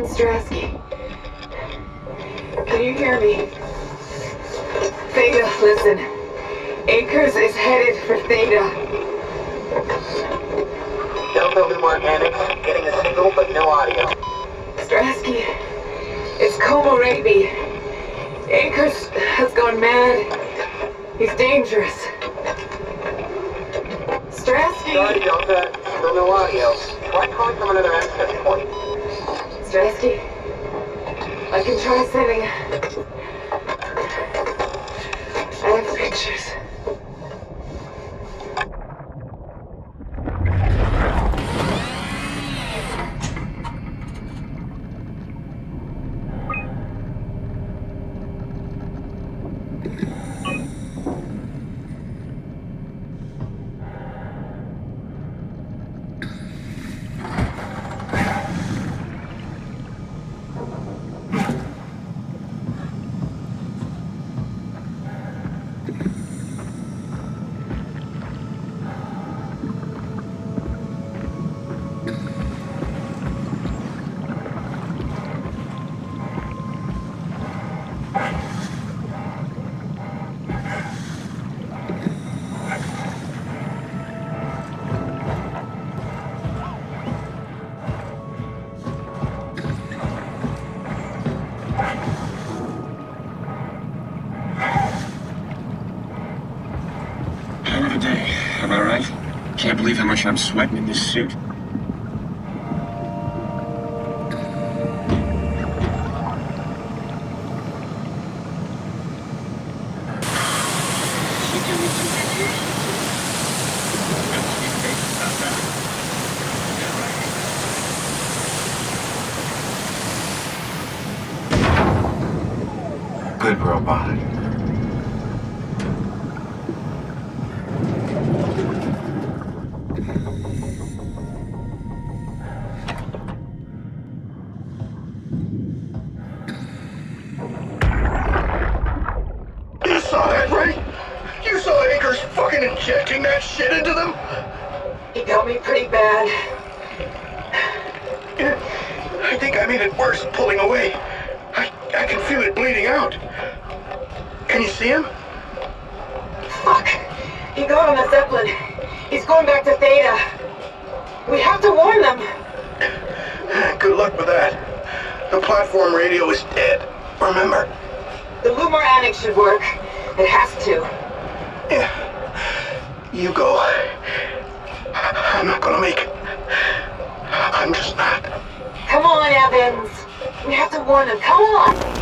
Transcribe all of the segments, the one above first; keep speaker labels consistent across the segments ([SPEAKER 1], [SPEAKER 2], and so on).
[SPEAKER 1] Captain Strasky. Can you hear me? Theta, listen. Akers is headed for Theta.
[SPEAKER 2] Delta Lumar Annex, getting a signal but no audio.
[SPEAKER 1] Strasky, it's Como Raby. Akers has gone mad. He's dangerous. Strasky!
[SPEAKER 2] Sorry, Delta. Still no audio. Try calling from another access point.
[SPEAKER 1] Strasky, I can try sending. I have pictures.
[SPEAKER 3] Hell of a day, am I right? Can't believe how much I'm sweating in this suit.
[SPEAKER 4] Good robot.
[SPEAKER 5] You saw that, right? You saw Akers fucking injecting that shit into them?
[SPEAKER 1] He got me pretty bad.
[SPEAKER 5] I think I made it worse pulling away. I can feel it bleeding out. Can you see him?
[SPEAKER 1] Fuck! He got on the Zeppelin. He's going back to Theta. We have to warn them.
[SPEAKER 5] Good luck with that. The platform radio is dead. Remember?
[SPEAKER 1] The Lumar Annex should work. It has to.
[SPEAKER 5] Yeah. You go. I'm not gonna make it. I'm just not.
[SPEAKER 1] Come on, Evans. We have to warn them. Come on.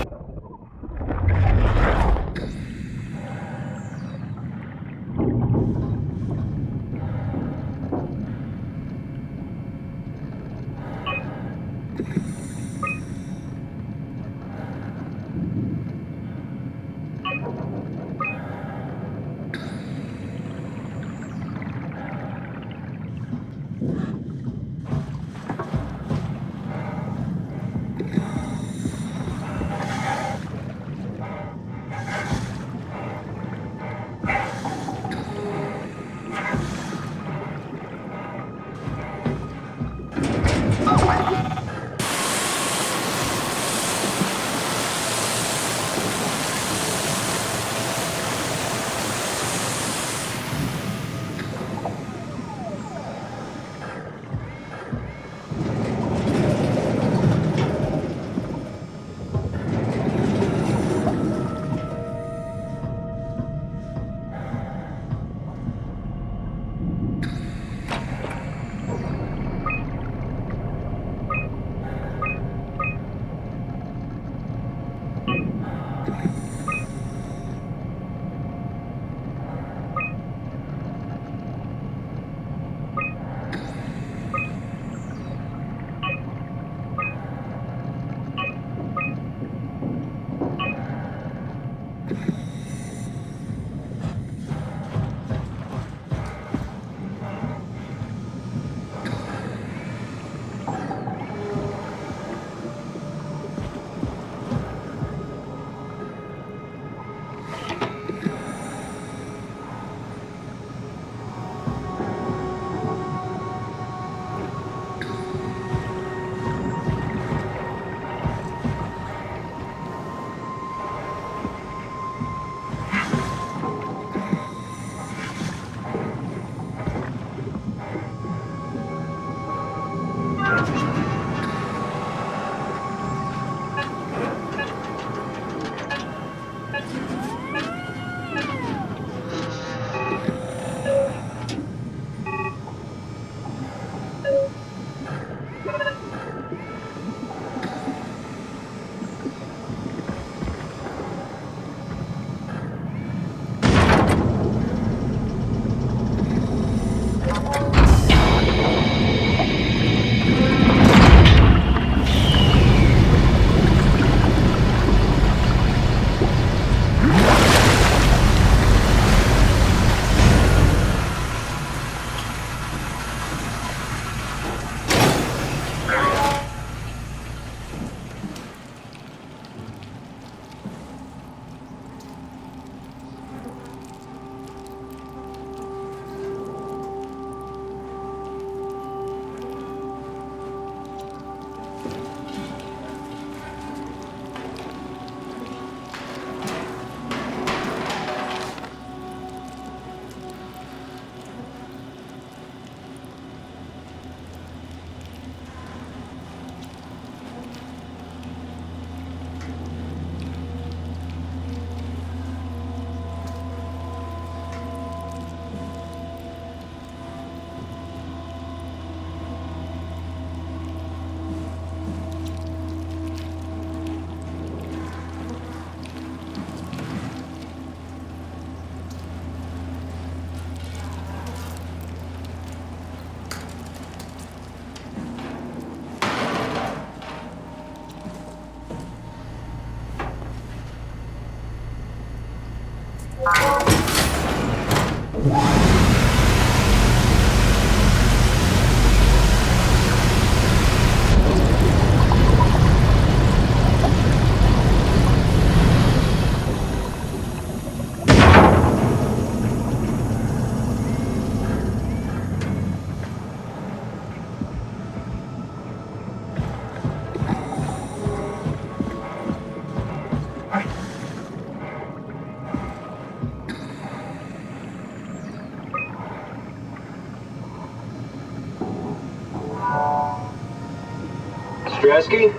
[SPEAKER 4] Strasky,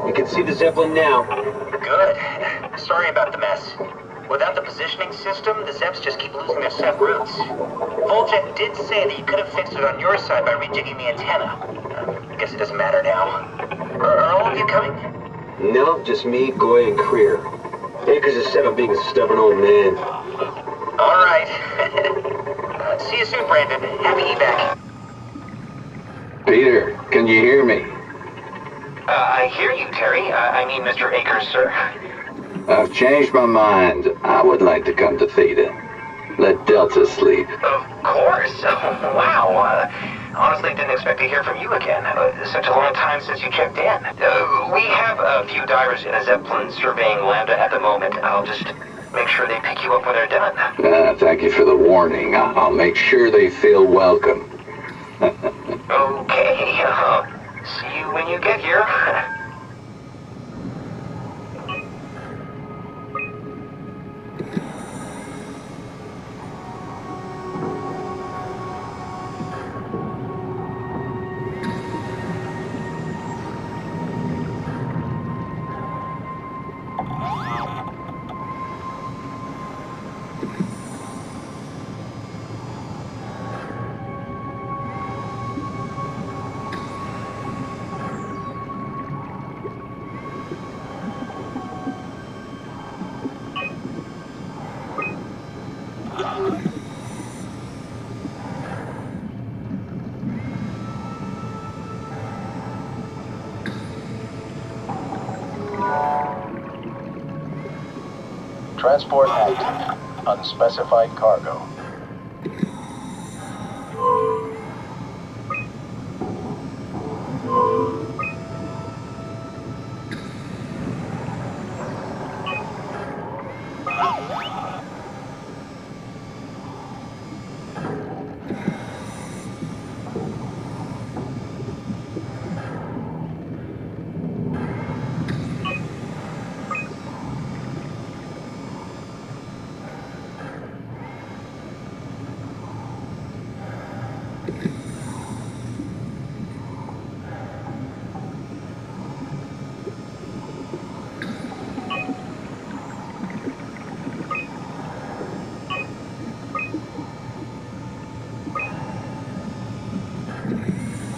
[SPEAKER 4] you can see the Zeppelin now.
[SPEAKER 6] Good. Sorry about the mess. Without the positioning system, the Zeps just keep losing their set routes. Voljet did say that you could have fixed it on your side by rejigging the antenna. I guess it doesn't matter now. Are all of you coming?
[SPEAKER 4] No, just me, Goy, and Creer. Akers is set on being a stubborn old man.
[SPEAKER 6] All right. See you soon, Brandon. Happy evac.
[SPEAKER 7] Peter, can you hear me?
[SPEAKER 2] I hear you, Terry. I mean, Mr. Akers, sir.
[SPEAKER 7] I've changed my mind. I would like to come to Theta. Let Delta sleep.
[SPEAKER 2] Of course. Wow. Honestly, didn't expect to hear from you again. Such a long time since you checked in. We have a few divers in a Zeppelin surveying Lambda at the moment. I'll just make sure they pick you up when they're done.
[SPEAKER 7] Thank you for the warning. I'll make sure they feel welcome.
[SPEAKER 2] Okay. See you when you get here.
[SPEAKER 8] Transport active. Unspecified cargo.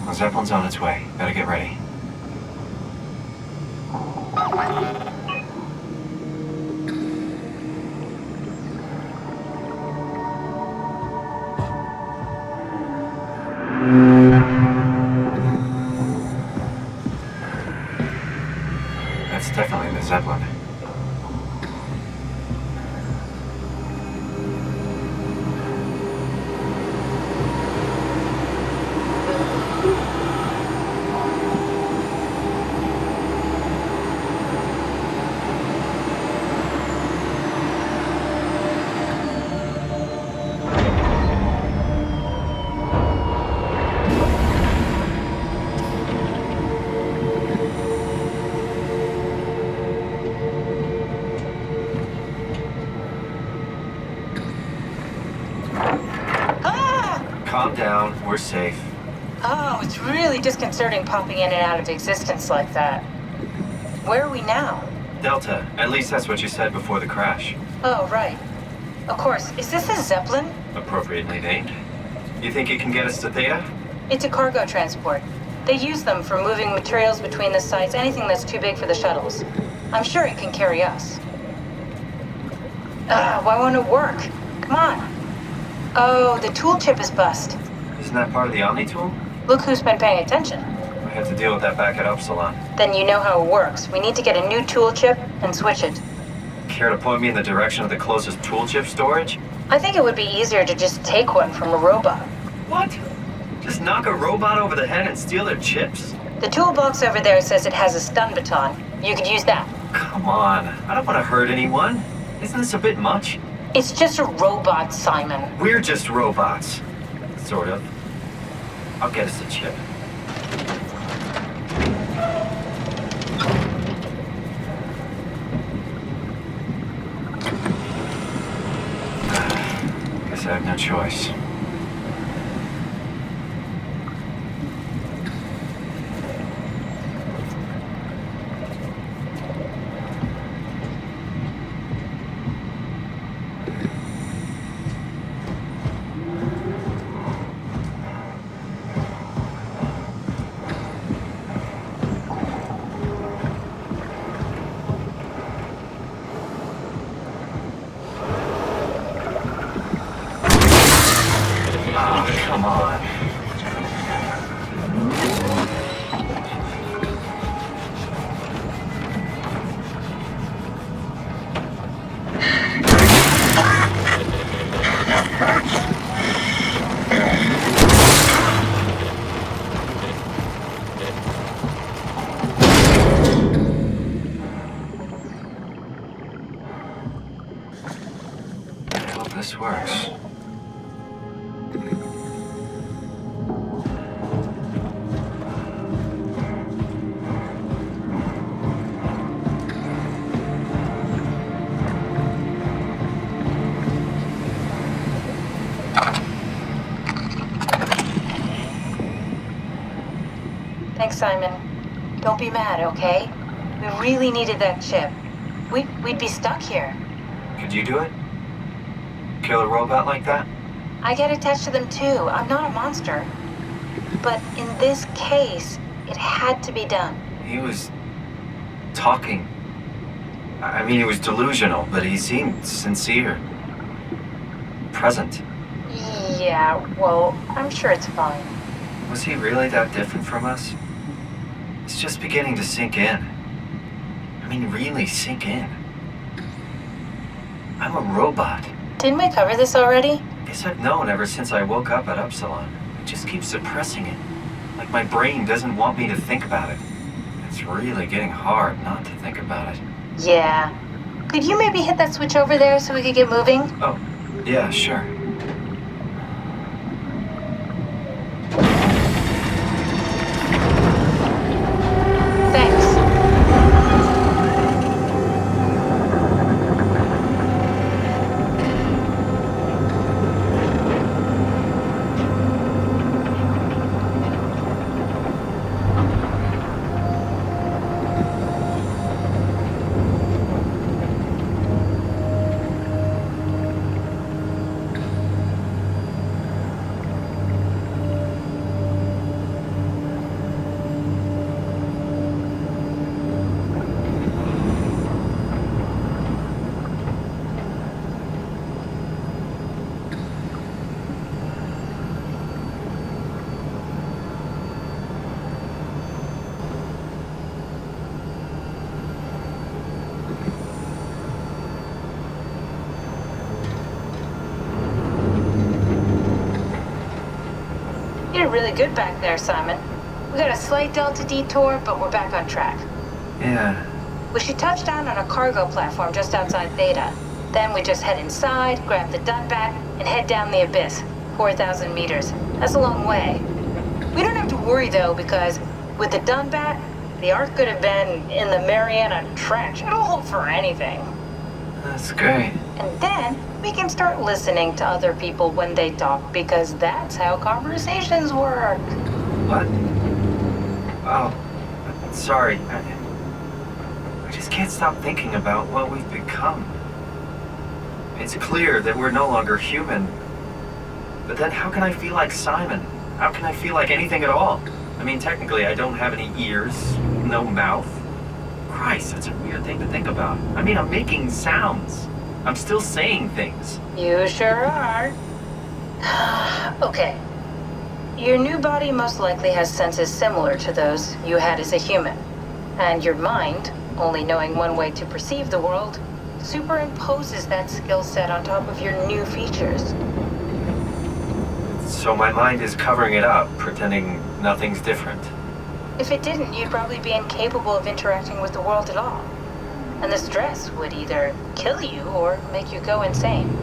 [SPEAKER 9] The Zeppelin's on its way. Better get ready. That's definitely the Zeppelin. Calm down, we're safe.
[SPEAKER 10] Oh, it's really disconcerting popping in and out of existence like that. Where are we now?
[SPEAKER 9] Delta, at least that's what you said before the crash.
[SPEAKER 10] Oh, right. Of course. Is this a Zeppelin?
[SPEAKER 9] Appropriately named. You think it can get us to Theta?
[SPEAKER 10] It's a cargo transport. They use them for moving materials between the sites, anything that's too big for the shuttles. I'm sure it can carry us. Why won't it work? Come on. Oh, the tool chip is bust.
[SPEAKER 9] Isn't that part of the Omni tool?
[SPEAKER 10] Look who's been paying attention.
[SPEAKER 9] I had to deal with that back at Upsilon.
[SPEAKER 10] Then you know how it works. We need to get a new tool chip and switch it.
[SPEAKER 9] Care to point me in the direction of the closest tool chip storage?
[SPEAKER 10] I think it would be easier to just take one from a robot.
[SPEAKER 9] What? Just knock a robot over the head and steal their chips?
[SPEAKER 10] The toolbox over there says it has a stun baton. You could use that.
[SPEAKER 9] Come on, I don't want to hurt anyone. Isn't this a bit much?
[SPEAKER 10] It's just a robot, Simon.
[SPEAKER 9] We're just robots. Sort of. I'll get us a chip. Guess I have no choice. Come on. I hope this works.
[SPEAKER 10] Thanks, Simon. Don't be mad, okay? We really needed that chip. We'd be stuck here.
[SPEAKER 9] Could you do it? Kill a robot like that?
[SPEAKER 10] I get attached to them too. I'm not a monster. But in this case, it had to be done.
[SPEAKER 9] He was talking. I mean, he was delusional, but he seemed sincere. Present.
[SPEAKER 10] Yeah, well, I'm sure it's fine.
[SPEAKER 9] Was he really that different from us? It's just beginning to sink in. I mean, really sink in. I'm a robot.
[SPEAKER 10] Didn't we cover this already?
[SPEAKER 9] Guess I've known ever since I woke up at Upsilon. I just keep suppressing it. Like my brain doesn't want me to think about it. It's really getting hard not to think about it.
[SPEAKER 10] Yeah. Could you maybe hit that switch over there so we could get moving?
[SPEAKER 9] Oh, yeah, sure.
[SPEAKER 10] Thanks. You're really good back there, Simon. We got a slight delta detour, but we're back on track.
[SPEAKER 9] Yeah.
[SPEAKER 10] We should touch down on a cargo platform just outside Theta. Then we just head inside, grab the Dunbat, and head down the abyss. 4,000 meters. That's a long way. We don't have to worry, though, because with the Dunbat, the Ark could have been in the Mariana Trench. It'll hold for anything.
[SPEAKER 9] That's great.
[SPEAKER 10] And then we can start listening to other people when they talk, because that's how conversations work.
[SPEAKER 9] What? Oh, sorry. I just can't stop thinking about what we've become. It's clear that we're no longer human. But then how can I feel like Simon? How can I feel like anything at all? I mean, technically, I don't have any ears, no mouth. Christ, that's a weird thing to think about. I mean, I'm making sounds. I'm still saying things.
[SPEAKER 10] You sure are. Okay. Your new body most likely has senses similar to those you had as a human. And your mind, only knowing one way to perceive the world, superimposes that skill set on top of your new features.
[SPEAKER 9] So my mind is covering it up, pretending nothing's different.
[SPEAKER 10] If it didn't, you'd probably be incapable of interacting with the world at all. And the stress would either kill you or make you go insane.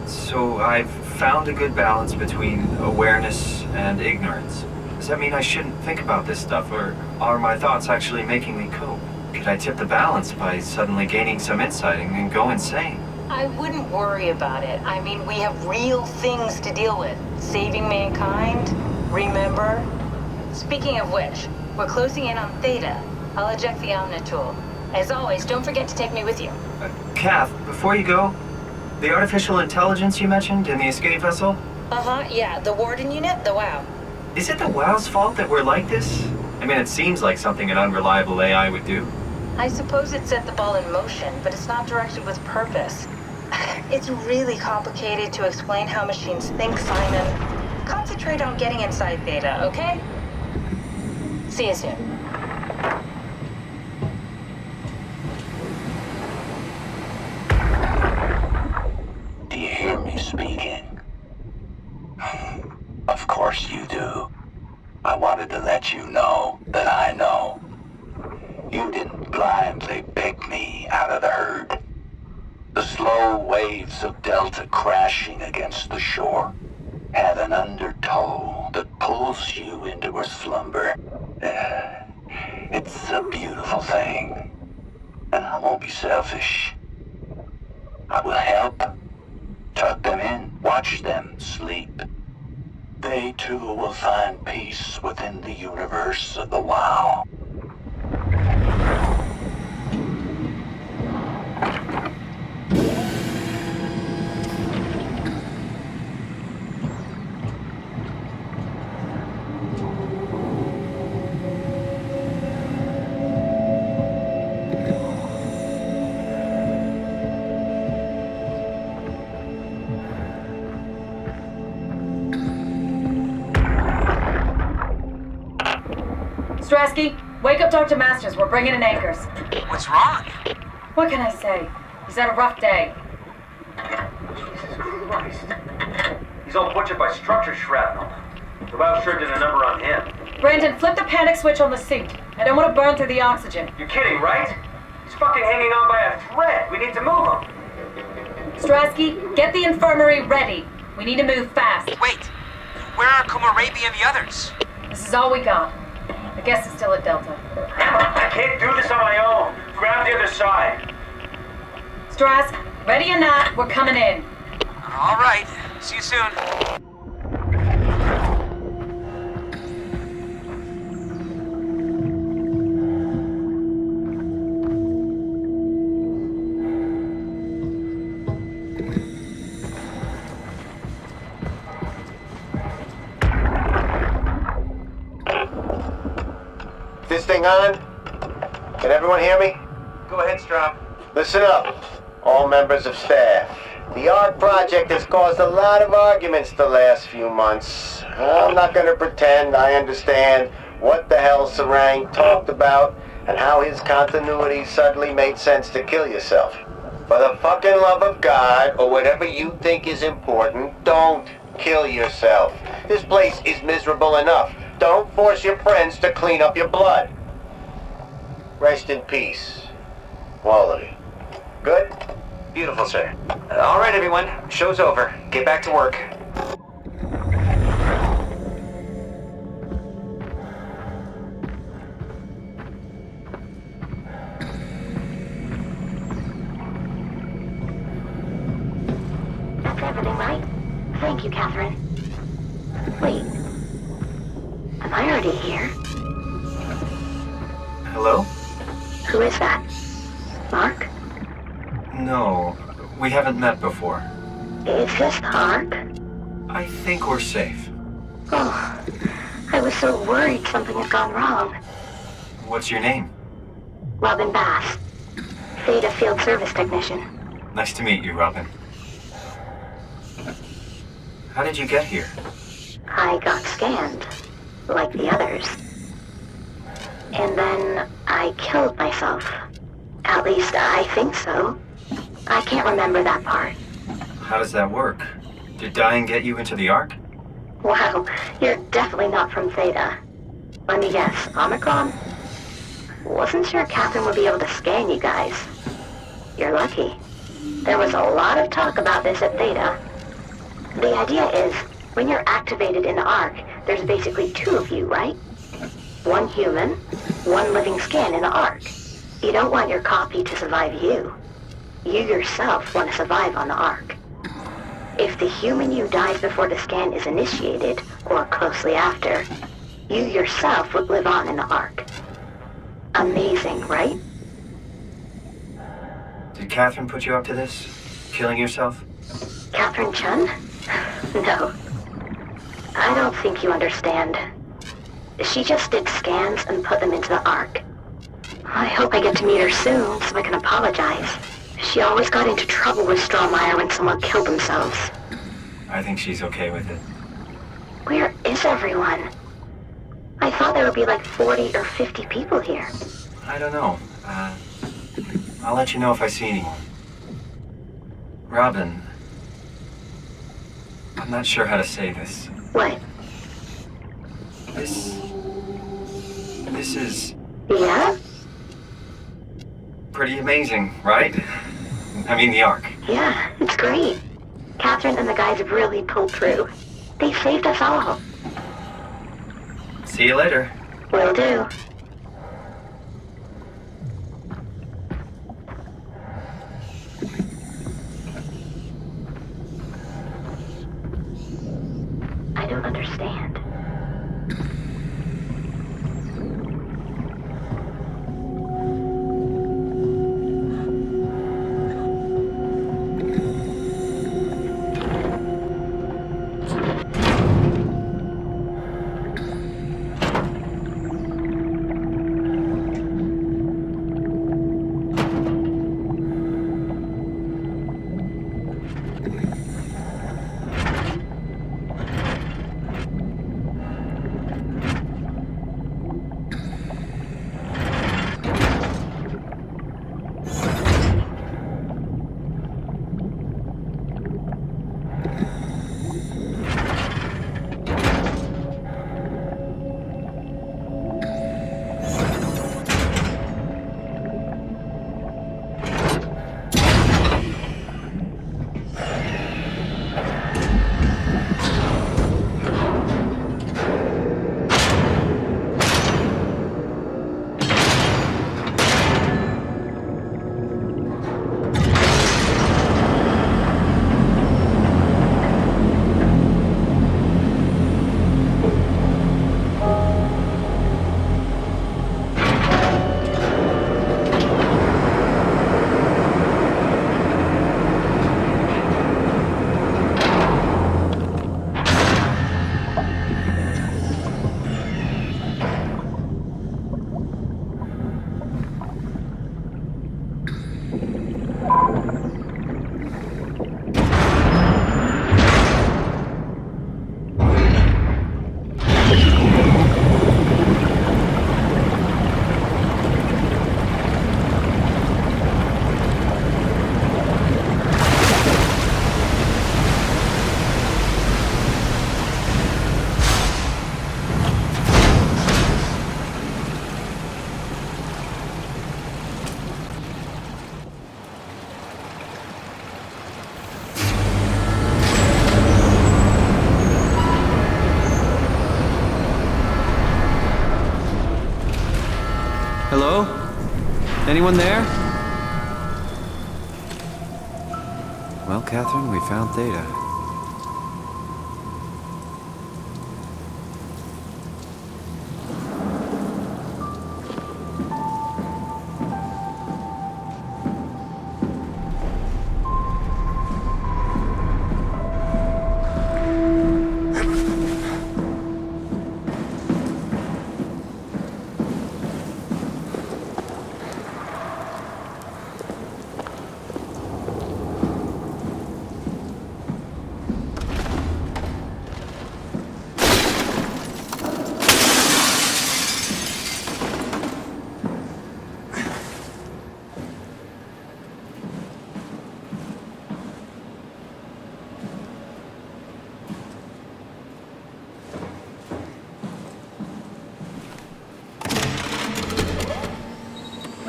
[SPEAKER 9] So I've found a good balance between awareness and ignorance. Does that mean I shouldn't think about this stuff, or are my thoughts actually making me cope? Could I tip the balance by suddenly gaining some insight and go insane?
[SPEAKER 10] I wouldn't worry about it. I mean, we have real things to deal with. Saving mankind, remember? Speaking of which, we're closing in on Theta. I'll eject the Omnitool. As always, don't forget to take me with you.
[SPEAKER 9] Kath, before you go, the artificial intelligence you mentioned in the escape vessel?
[SPEAKER 10] Uh-huh, yeah, the Warden unit, the WOW.
[SPEAKER 9] Is it the WOW's fault that we're like this? I mean, it seems like something an unreliable AI would do.
[SPEAKER 10] I suppose it set the ball in motion, but it's not directed with purpose. It's really complicated to explain how machines think, Simon. Concentrate on getting inside Theta, okay? See you soon.
[SPEAKER 7] Do you hear me speaking? Of course you do. I wanted to let you know that I know. You didn't blindly pick me out of the herd. The slow waves of Delta crashing against the shore have an undertow that pulls you into a slumber. It's a beautiful thing. And I won't be selfish. I will help. Tuck them in, watch them sleep. They too will find peace within the universe of the WOW.
[SPEAKER 11] Strasky, wake up Dr. Masters. We're bringing in anchors.
[SPEAKER 12] What's wrong?
[SPEAKER 11] What can I say? He's had a rough day.
[SPEAKER 13] Jesus Christ. He's all butchered by structure shrapnel. The WOW sure did a number on him.
[SPEAKER 11] Brandon, flip the panic switch on the suit. I don't want to burn through the oxygen.
[SPEAKER 13] You're kidding, right? He's fucking hanging on by a thread. We need to move him.
[SPEAKER 11] Strasky, get the infirmary ready. We need to move fast.
[SPEAKER 12] Wait! Where are Komorebi and the others?
[SPEAKER 11] This is all we got. I guess it's still at Delta.
[SPEAKER 13] I can't do this on my own. Grab the other side.
[SPEAKER 11] Strask, ready or not, we're coming in.
[SPEAKER 12] All right. See you soon.
[SPEAKER 14] This thing on? Can everyone hear me?
[SPEAKER 13] Go ahead, Strom.
[SPEAKER 14] Listen up, all members of staff. The ARC project has caused a lot of arguments the last few months. I'm not going to pretend I understand what the hell Sarang talked about and how his continuity suddenly made sense to kill yourself. For the fucking love of God, or whatever you think is important, don't kill yourself. This place is miserable enough. Don't force your friends to clean up your blood. Rest in peace, all of you. Good?
[SPEAKER 2] Beautiful, sir. All right, everyone. Show's over. Get back to work.
[SPEAKER 15] That's everything, right? Thank you, Catherine. Wait. Am I already here?
[SPEAKER 9] Hello?
[SPEAKER 15] Who is that? Mark?
[SPEAKER 9] No, we haven't met before.
[SPEAKER 15] Is this Mark?
[SPEAKER 9] I think we're safe.
[SPEAKER 15] Oh, I was so worried something had gone wrong.
[SPEAKER 9] What's your name?
[SPEAKER 15] Robin Bass. Theta Field Service Technician.
[SPEAKER 9] Nice to meet you, Robin. How did you get here?
[SPEAKER 15] I got scanned, like the others. And then I killed myself. At least I think so. I can't remember that part.
[SPEAKER 9] How does that work? Did dying get you into the Ark?
[SPEAKER 15] Wow, you're definitely not from Theta. Let me guess, Omicron? Wasn't sure Catherine would be able to scan you guys. You're lucky. There was a lot of talk about this at Theta. The idea is, when you're activated in the Ark, there's basically two of you, right? One human, one living scan in the Ark. You don't want your copy to survive you. You yourself want to survive on the Ark. If the human you dies before the scan is initiated, or closely after, you yourself would live on in the Ark. Amazing, right?
[SPEAKER 9] Did Catherine put you up to this? Killing yourself?
[SPEAKER 15] Catherine Chun? No. I don't think you understand. She just did scans and put them into the Ark. I hope I get to meet her soon so I can apologize. She always got into trouble with Strohmeyer when someone killed themselves.
[SPEAKER 9] I think she's okay with it.
[SPEAKER 15] Where is everyone? I thought there would be like 40 or 50 people here.
[SPEAKER 9] I don't know. I'll let you know if I see anyone. Robin, I'm not sure how to say this.
[SPEAKER 15] What?
[SPEAKER 9] This is...
[SPEAKER 15] Yeah?
[SPEAKER 9] Pretty amazing, right? I mean, the Ark.
[SPEAKER 15] Yeah, it's great. Catherine and the guys have really pulled through. They saved us all.
[SPEAKER 9] See you later.
[SPEAKER 15] Will do. I don't understand.
[SPEAKER 16] Hello? Anyone there? Well, Catherine, we found Theta.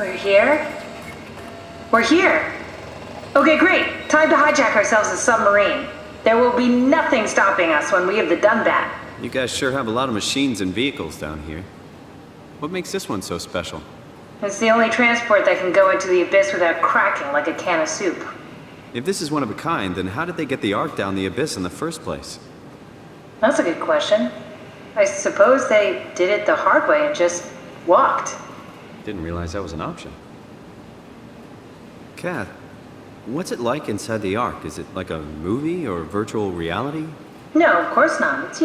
[SPEAKER 11] We're here? We're here! Okay, great. Time to hijack ourselves a submarine. There will be nothing stopping us when we have the Dunbat.
[SPEAKER 16] You guys sure have a lot of machines and vehicles down here. What makes this one so special?
[SPEAKER 11] It's the only transport that can go into the abyss without cracking like a can of soup.
[SPEAKER 16] If this is one of a kind, then how did they get the Ark down the abyss in the first place?
[SPEAKER 11] That's a good question. I suppose they did it the hard way and just walked.
[SPEAKER 16] Didn't realize that was an option. Kath, what's it like inside the Ark? Is it like a movie or virtual reality?
[SPEAKER 11] No, of course not. It's,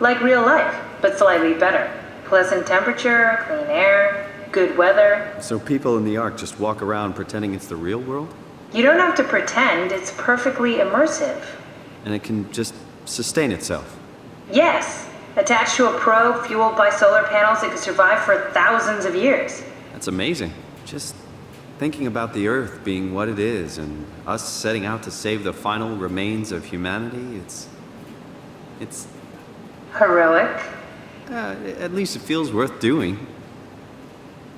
[SPEAKER 11] like real life, but slightly better. Pleasant temperature, clean air, good weather.
[SPEAKER 16] So people in the Ark just walk around pretending it's the real world?
[SPEAKER 11] You don't have to pretend, it's perfectly immersive.
[SPEAKER 16] And it can just sustain itself?
[SPEAKER 11] Yes. Attached to a probe fueled by solar panels, it could survive for thousands of years.
[SPEAKER 16] That's amazing. Just thinking about the Earth being what it is and us setting out to save the final remains of humanity, it's...
[SPEAKER 11] Heroic?
[SPEAKER 16] At least it feels worth doing.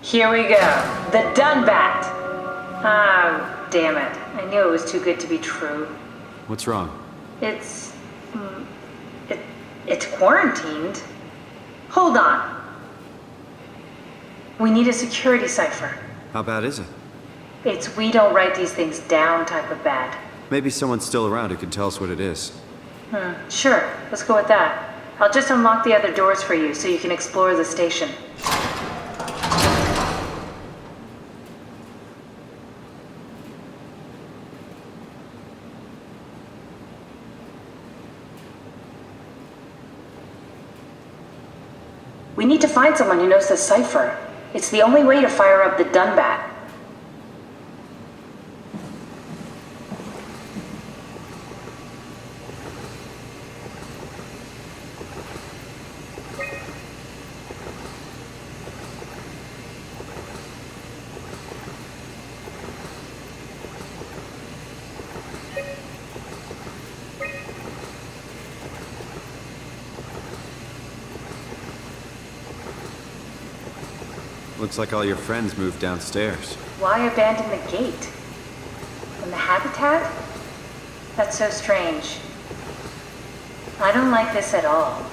[SPEAKER 11] Here we go. The Dunbat! Oh, damn it. I knew it was too good to be true.
[SPEAKER 16] What's wrong?
[SPEAKER 11] It's quarantined. Hold on. We need a security cipher.
[SPEAKER 16] How bad is it?
[SPEAKER 11] It's we don't write these things down type of bad.
[SPEAKER 16] Maybe someone's still around who can tell us what it is.
[SPEAKER 11] Sure. Let's go with that. I'll just unlock the other doors for you so you can explore the station. We need to find someone who knows the cipher. It's the only way to fire up the Dunbat.
[SPEAKER 16] Looks like all your friends moved downstairs.
[SPEAKER 11] Why abandon the gate? And the habitat? That's so strange. I don't like this at all.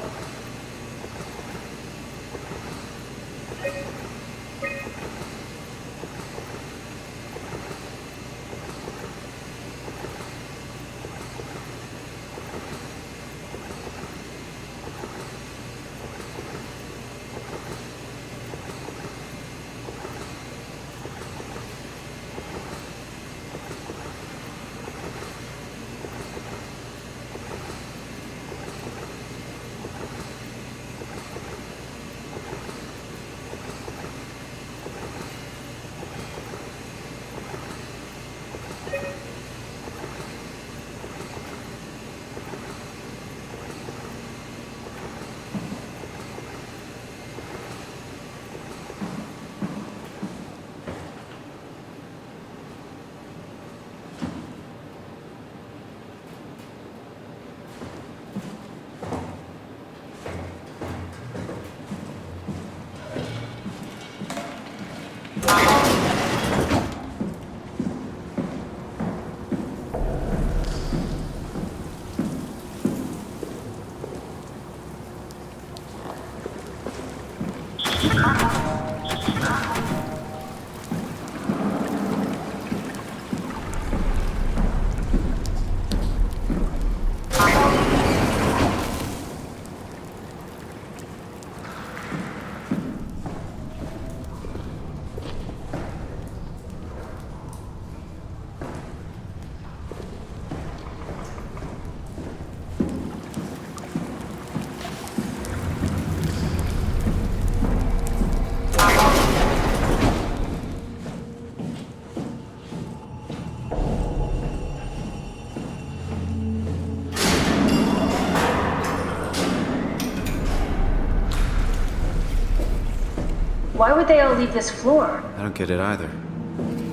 [SPEAKER 11] Why would they all leave this floor?
[SPEAKER 16] I don't get it either.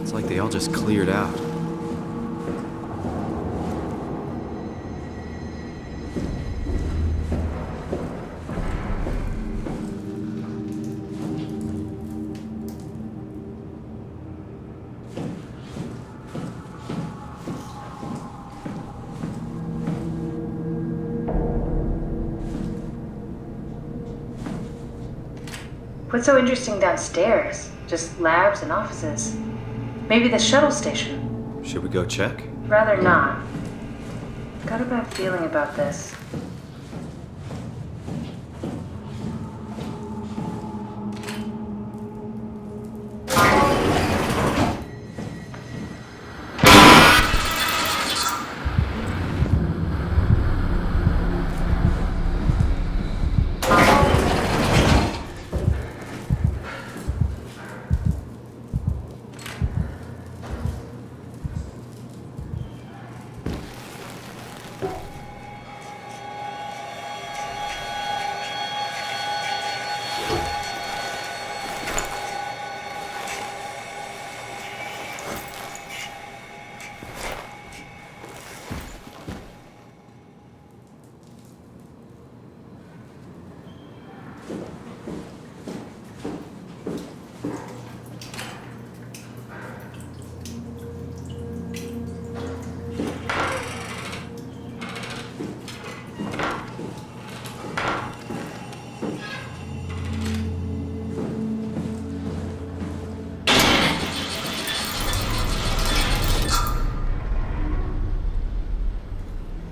[SPEAKER 16] It's like they all just cleared out.
[SPEAKER 11] What's so interesting downstairs? Just labs and offices. Maybe the shuttle station.
[SPEAKER 16] Should we go check?
[SPEAKER 11] Rather not. Got a bad feeling about this.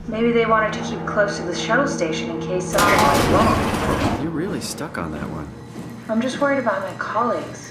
[SPEAKER 11] Maybe they wanted to keep close to the shuttle station in case something went wrong.
[SPEAKER 16] You're really stuck on that one.
[SPEAKER 11] I'm just worried about my colleagues.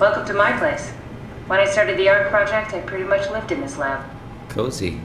[SPEAKER 11] Welcome to my place. When I started the art project, I pretty much lived in this lab.
[SPEAKER 16] Cozy.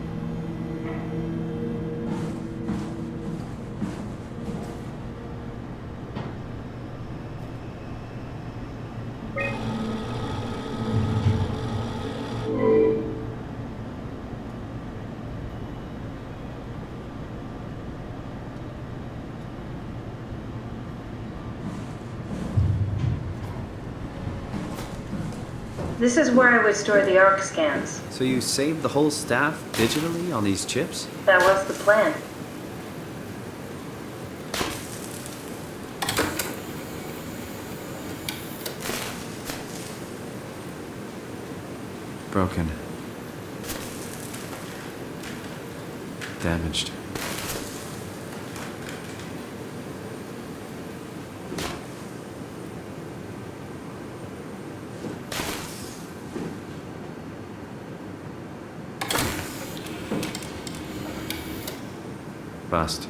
[SPEAKER 11] This is where I would store the ARC scans.
[SPEAKER 16] So you saved the whole staff digitally on these chips?
[SPEAKER 11] That was the plan.
[SPEAKER 16] Broken. Damaged. Bust.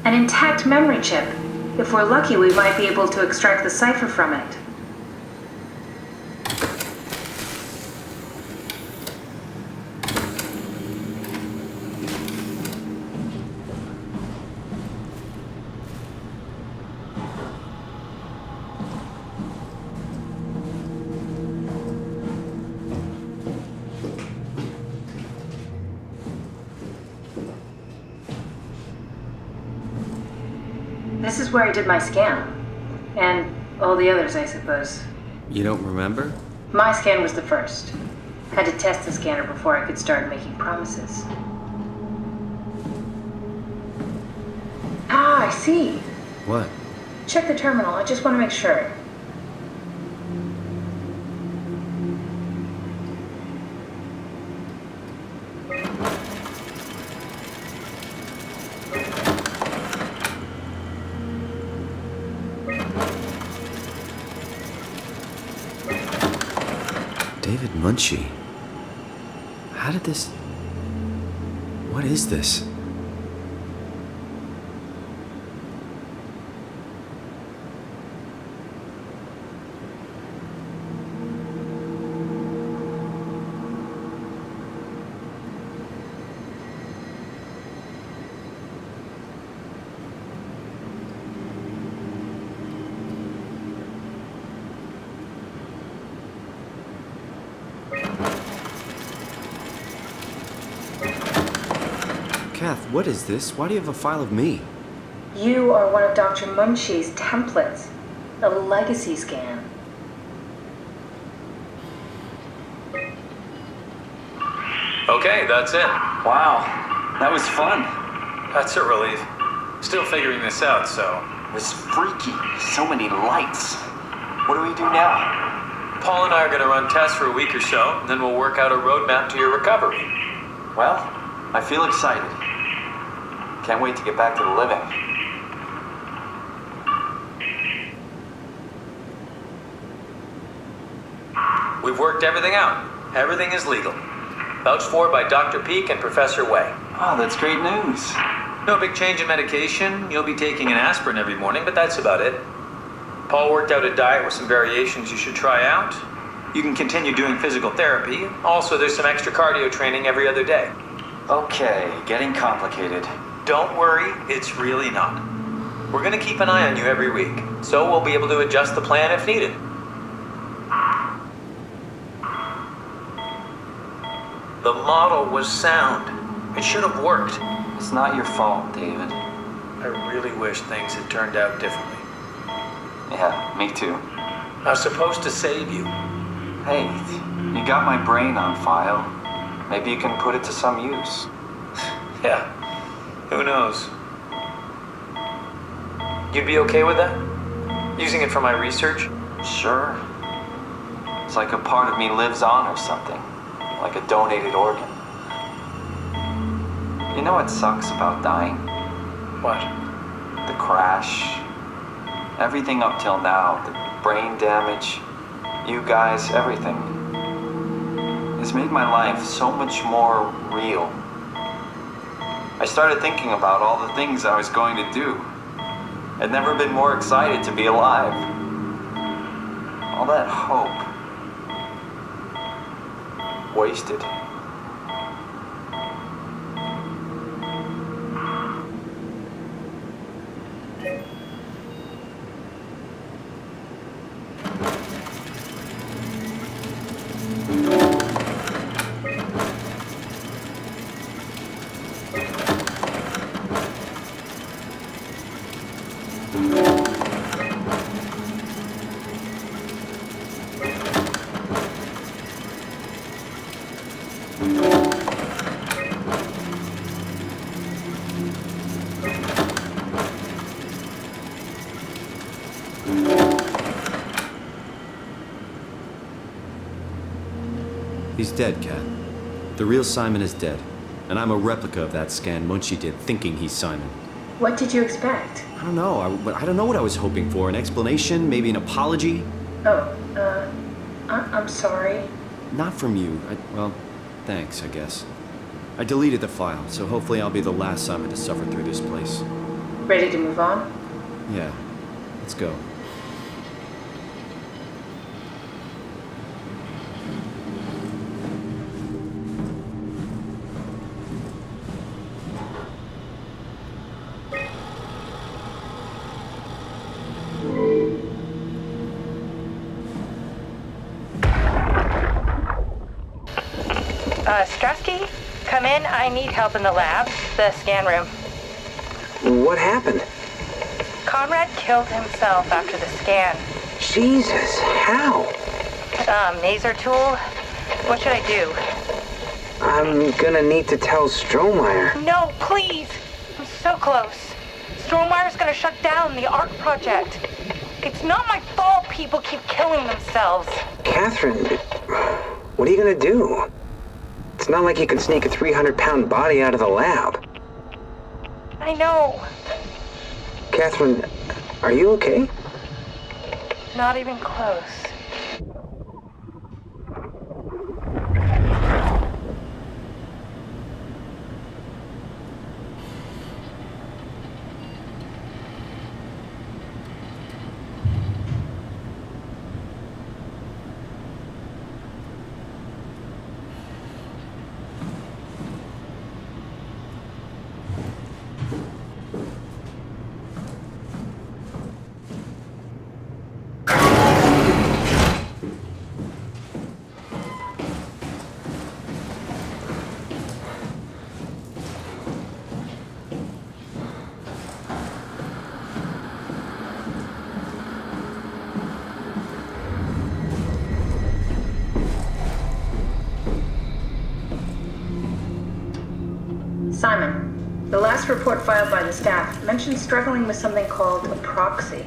[SPEAKER 11] An intact memory chip. If we're lucky, we might be able to extract the cipher from it. This is where I did my scan. And all the others, I suppose.
[SPEAKER 16] You don't remember?
[SPEAKER 11] My scan was the first. Had to test the scanner before I could start making promises. Ah, I see.
[SPEAKER 16] What?
[SPEAKER 11] Check the terminal. I just want to make sure.
[SPEAKER 16] David Munchie. How did this... What is this? Kath, what is this? Why do you have a file of me?
[SPEAKER 11] You are one of Dr. Munchie's templates. A legacy scan.
[SPEAKER 17] Okay, that's it. Wow, that was fun. That's a relief. Still figuring this out, so...
[SPEAKER 9] It was freaky. So many lights. What do we do now?
[SPEAKER 17] Paul and I are gonna run tests for a week or so, and then we'll work out a roadmap to your recovery.
[SPEAKER 9] Well, I feel excited. Can't wait to get back to the living.
[SPEAKER 17] We've worked everything out. Everything is legal. Vouched for by Dr. Peak and Professor Way.
[SPEAKER 9] Oh, that's great news.
[SPEAKER 17] No big change in medication. You'll be taking an aspirin every morning, but that's about it. Paul worked out a diet with some variations you should try out. You can continue doing physical therapy. Also, there's some extra cardio training every other day.
[SPEAKER 9] Okay, getting complicated.
[SPEAKER 17] Don't worry, it's really not. We're gonna keep an eye on you every week, so we'll be able to adjust the plan if needed. The model was sound. It should have worked.
[SPEAKER 9] It's not your fault, David.
[SPEAKER 17] I really wish things had turned out differently.
[SPEAKER 9] Yeah, me too.
[SPEAKER 17] I was supposed to save you.
[SPEAKER 9] Hey, you got my brain on file. Maybe you can put it to some use.
[SPEAKER 17] Yeah, who knows? You'd be okay with that? Using it for my research?
[SPEAKER 9] Sure. It's like a part of me lives on or something. Like a donated organ. You know what sucks about dying?
[SPEAKER 17] What?
[SPEAKER 9] The crash. Everything up till now. The brain damage. You guys, everything. It's made my life so much more real. I started thinking about all the things I was going to do. I'd never been more excited to be alive. All that hope. Wasted.
[SPEAKER 16] He's dead, Kat. The real Simon is dead. And I'm a replica of that scan Munchie did, thinking he's Simon.
[SPEAKER 11] What did you expect?
[SPEAKER 16] I don't know. I don't know what I was hoping for. An explanation? Maybe an apology?
[SPEAKER 11] Oh, I'm sorry.
[SPEAKER 16] Not from you. Well, thanks, I guess. I deleted the file, so hopefully I'll be the last Simon to suffer through this place.
[SPEAKER 11] Ready to move on?
[SPEAKER 16] Yeah. Let's go.
[SPEAKER 10] Strasky, come in. I need help in the lab, the scan room.
[SPEAKER 18] What happened?
[SPEAKER 10] Conrad killed himself after the scan.
[SPEAKER 18] Jesus, how?
[SPEAKER 10] Maser tool? What should I do?
[SPEAKER 18] I'm gonna need to tell Strohmeyer.
[SPEAKER 10] No, please! I'm so close. Strohmeyer's gonna shut down the ARC project. It's not my fault people keep killing themselves.
[SPEAKER 18] Catherine, what are you gonna do? It's not like you can sneak a 300-pound body out of the lab.
[SPEAKER 10] I know.
[SPEAKER 18] Catherine, are you okay?
[SPEAKER 10] Not even close.
[SPEAKER 11] Simon, the last report filed by the staff mentioned struggling with something called a proxy.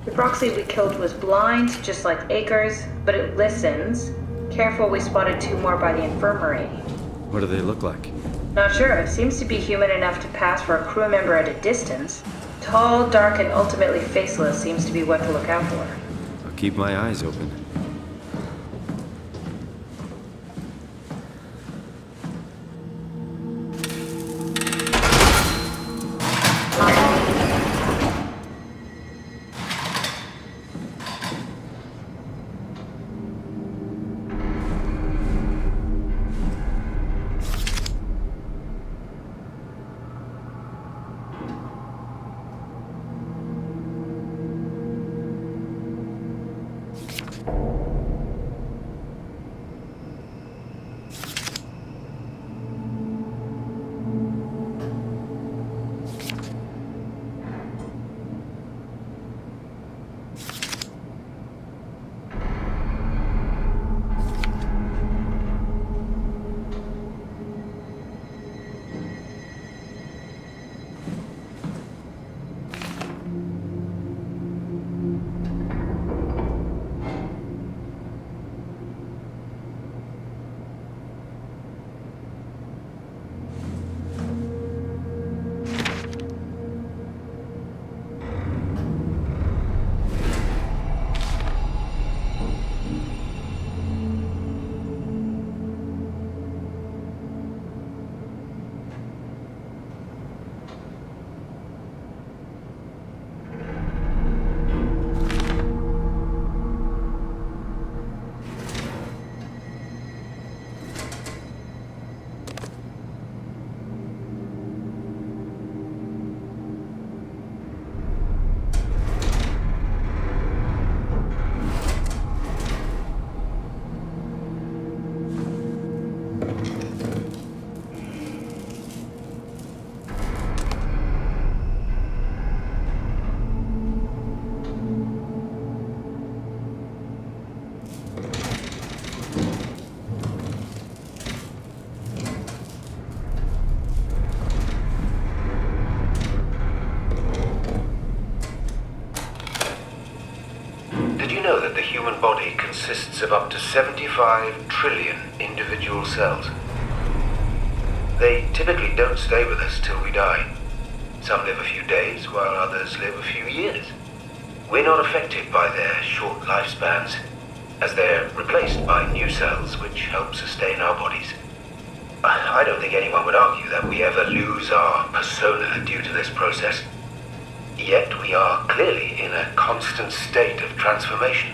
[SPEAKER 11] The proxy we killed was blind, just like Akers, but it listens. Careful, we spotted 2 more by the infirmary.
[SPEAKER 16] What do they look like?
[SPEAKER 11] Not sure. It seems to be human enough to pass for a crew member at a distance. Tall, dark, and ultimately faceless seems to be what to look out for.
[SPEAKER 16] I'll keep my eyes open.
[SPEAKER 19] know that the human body consists of up to 75 trillion individual cells. They typically don't stay with us till we die. Some live a few days, while others live a few years. We're not affected by their short lifespans, as they're replaced by new cells which help sustain our bodies. I don't think anyone would argue that we ever lose our persona due to this process. Yet we are clearly in a constant state of transformation.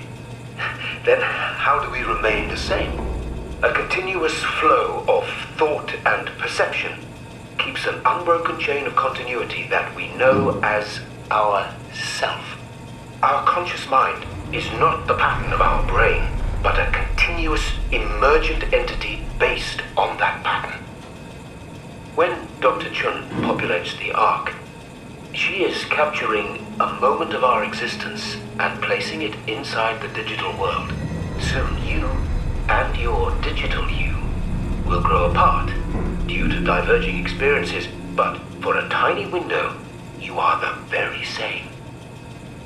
[SPEAKER 19] Then how do we remain the same? A continuous flow of thought and perception keeps an unbroken chain of continuity that we know as our self. Our conscious mind is not the pattern of our brain, but a continuous emergent entity based on that pattern. When Dr. Chun populates the Ark, she is capturing a moment of our existence and placing it inside the digital world. Soon you and your digital you will grow apart due to diverging experiences, but for a tiny window, you are the very same.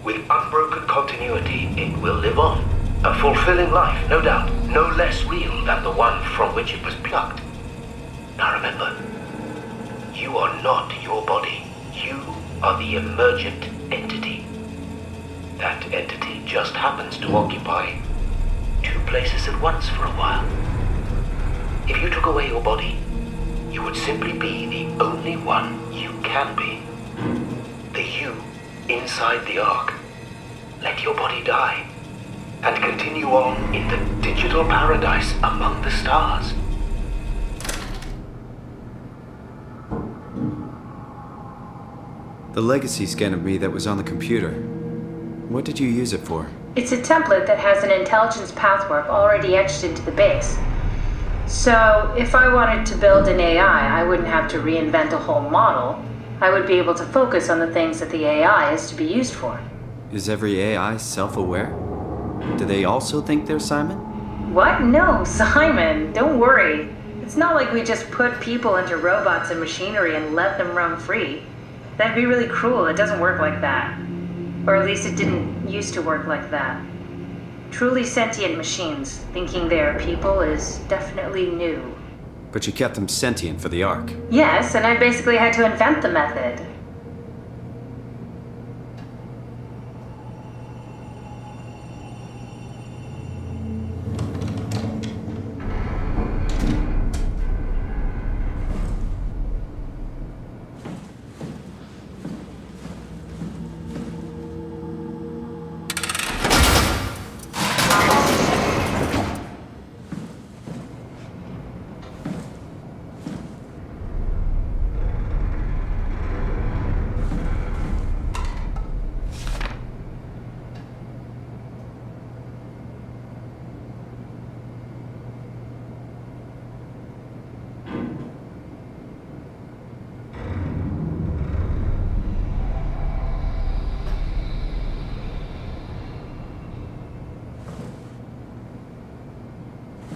[SPEAKER 19] With unbroken continuity, it will live on. A fulfilling life, no doubt, no less real than the one from which it was plucked. Now remember, you are not your body. You are the emergent entity. That entity just happens to occupy two places at once for a while. If you took away your body, you would simply be the only one you can be. The you inside the Ark. Let your body die and continue on in the digital paradise among the stars.
[SPEAKER 16] The legacy scan of me that was on the computer. What did you use it for?
[SPEAKER 11] It's a template that has an intelligence pathwork already etched into the base. So, if I wanted to build an AI, I wouldn't have to reinvent a whole model. I would be able to focus on the things that the AI is to be used for.
[SPEAKER 16] Is every AI self-aware? Do they also think they're Simon?
[SPEAKER 11] What? No, Simon, don't worry. It's not like we just put people into robots and machinery and let them roam free. That'd be really cruel. It doesn't work like that. Or at least it didn't used to work like that. Truly sentient machines thinking they are people is definitely new.
[SPEAKER 16] But you kept them sentient for the Ark.
[SPEAKER 11] Yes, and I basically had to invent the method.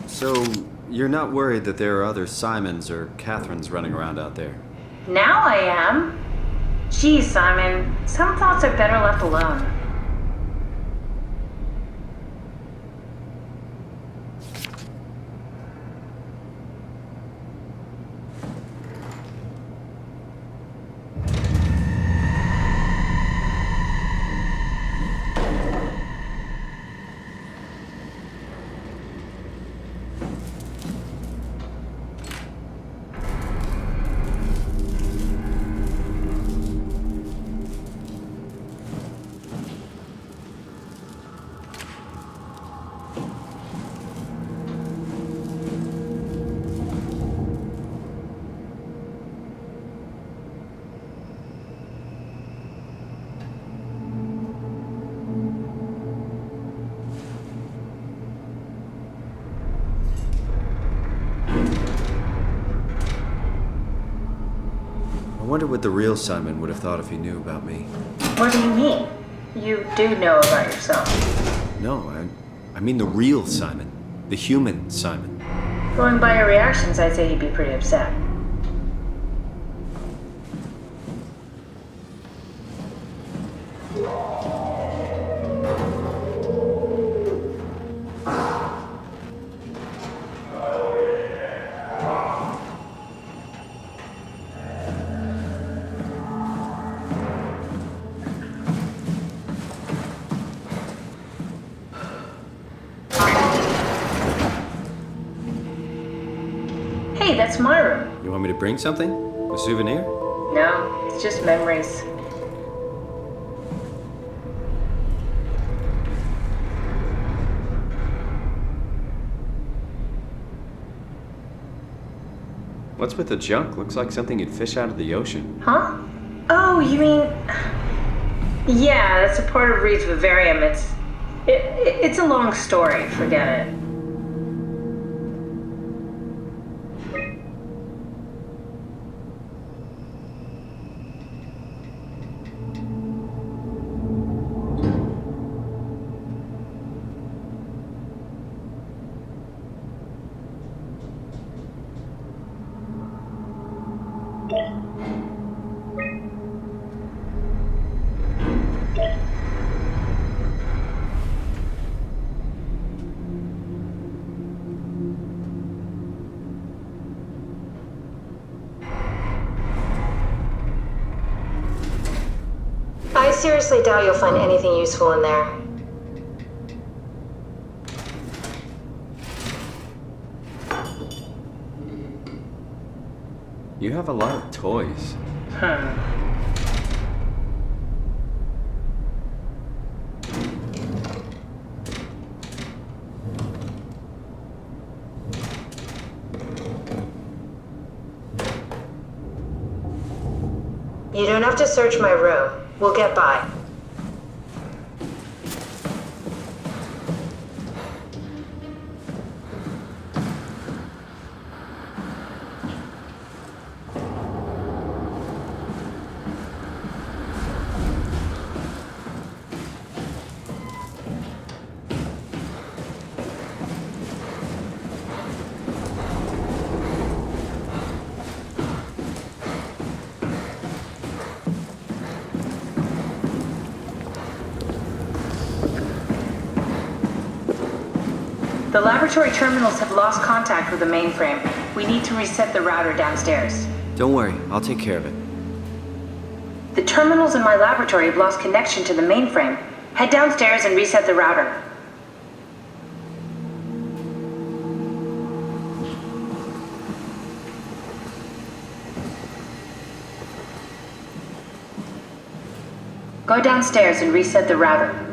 [SPEAKER 16] So, you're not worried that there are other Simons or Catherines running around out there?
[SPEAKER 11] Now I am. Geez, Simon, some thoughts are better left alone.
[SPEAKER 16] I wonder what the real Simon would have thought if he knew about me.
[SPEAKER 11] What do you mean? You do know about yourself.
[SPEAKER 16] No, I mean the real Simon. The human Simon.
[SPEAKER 11] Going by your reactions, I'd say he'd be pretty upset. Hey, that's my room.
[SPEAKER 16] You want me to bring something? A souvenir?
[SPEAKER 11] No, it's just memories.
[SPEAKER 16] What's with the junk? Looks like something you'd fish out of the ocean.
[SPEAKER 11] Huh? Oh, you mean... Yeah, that's a part of Reed's vivarium. It's a long story. Forget it.
[SPEAKER 10] I seriously doubt you'll find anything useful in there.
[SPEAKER 16] You have a lot of toys.
[SPEAKER 10] You don't have to search my room. We'll get by.
[SPEAKER 11] The laboratory terminals have lost contact with the mainframe. We need to reset the router downstairs.
[SPEAKER 16] Don't worry, I'll take care of it.
[SPEAKER 11] The terminals in my laboratory have lost connection to the mainframe. Head downstairs and reset the router. Go downstairs and reset the router.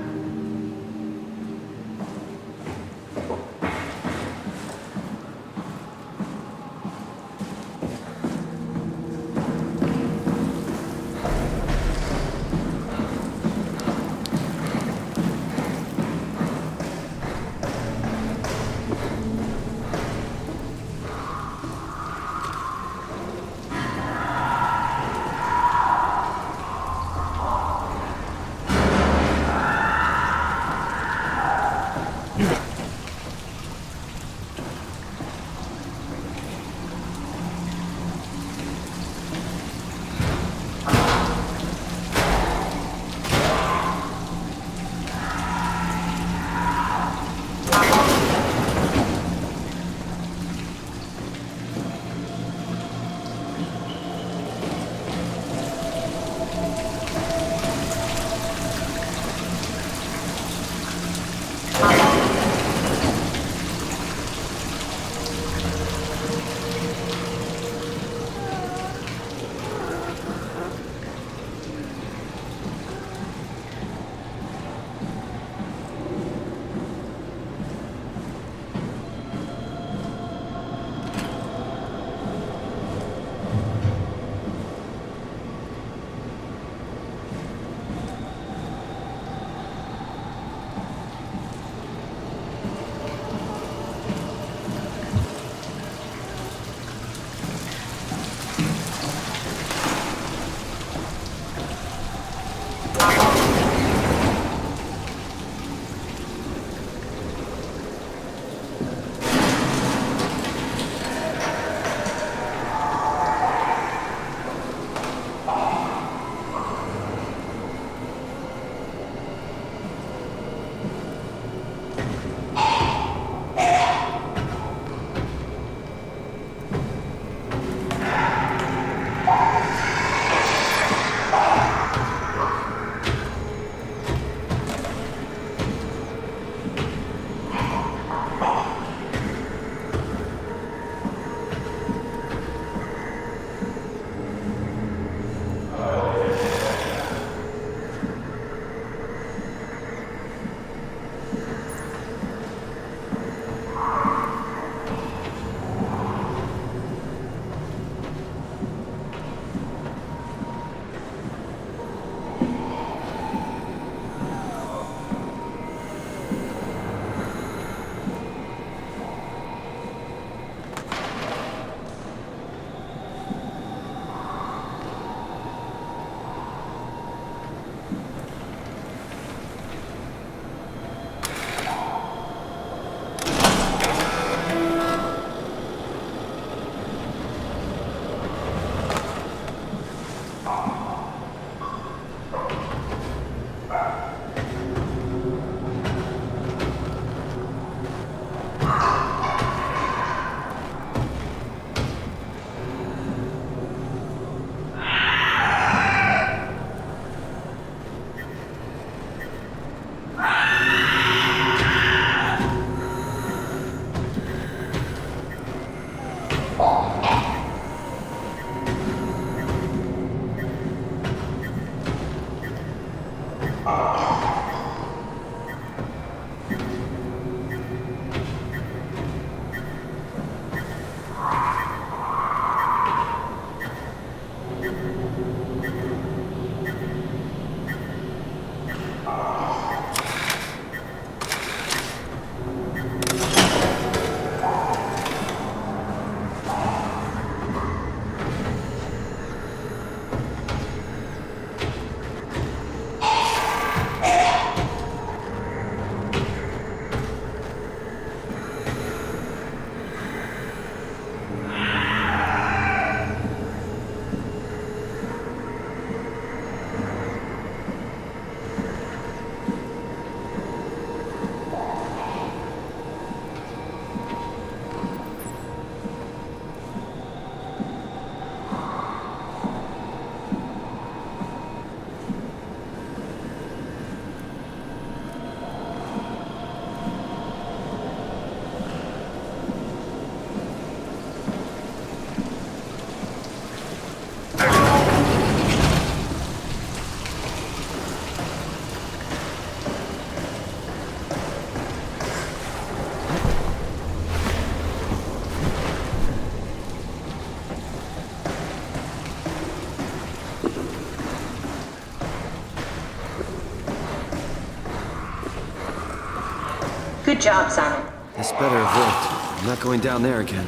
[SPEAKER 11] Good job, Simon.
[SPEAKER 16] This better have worked. I'm not going down there again.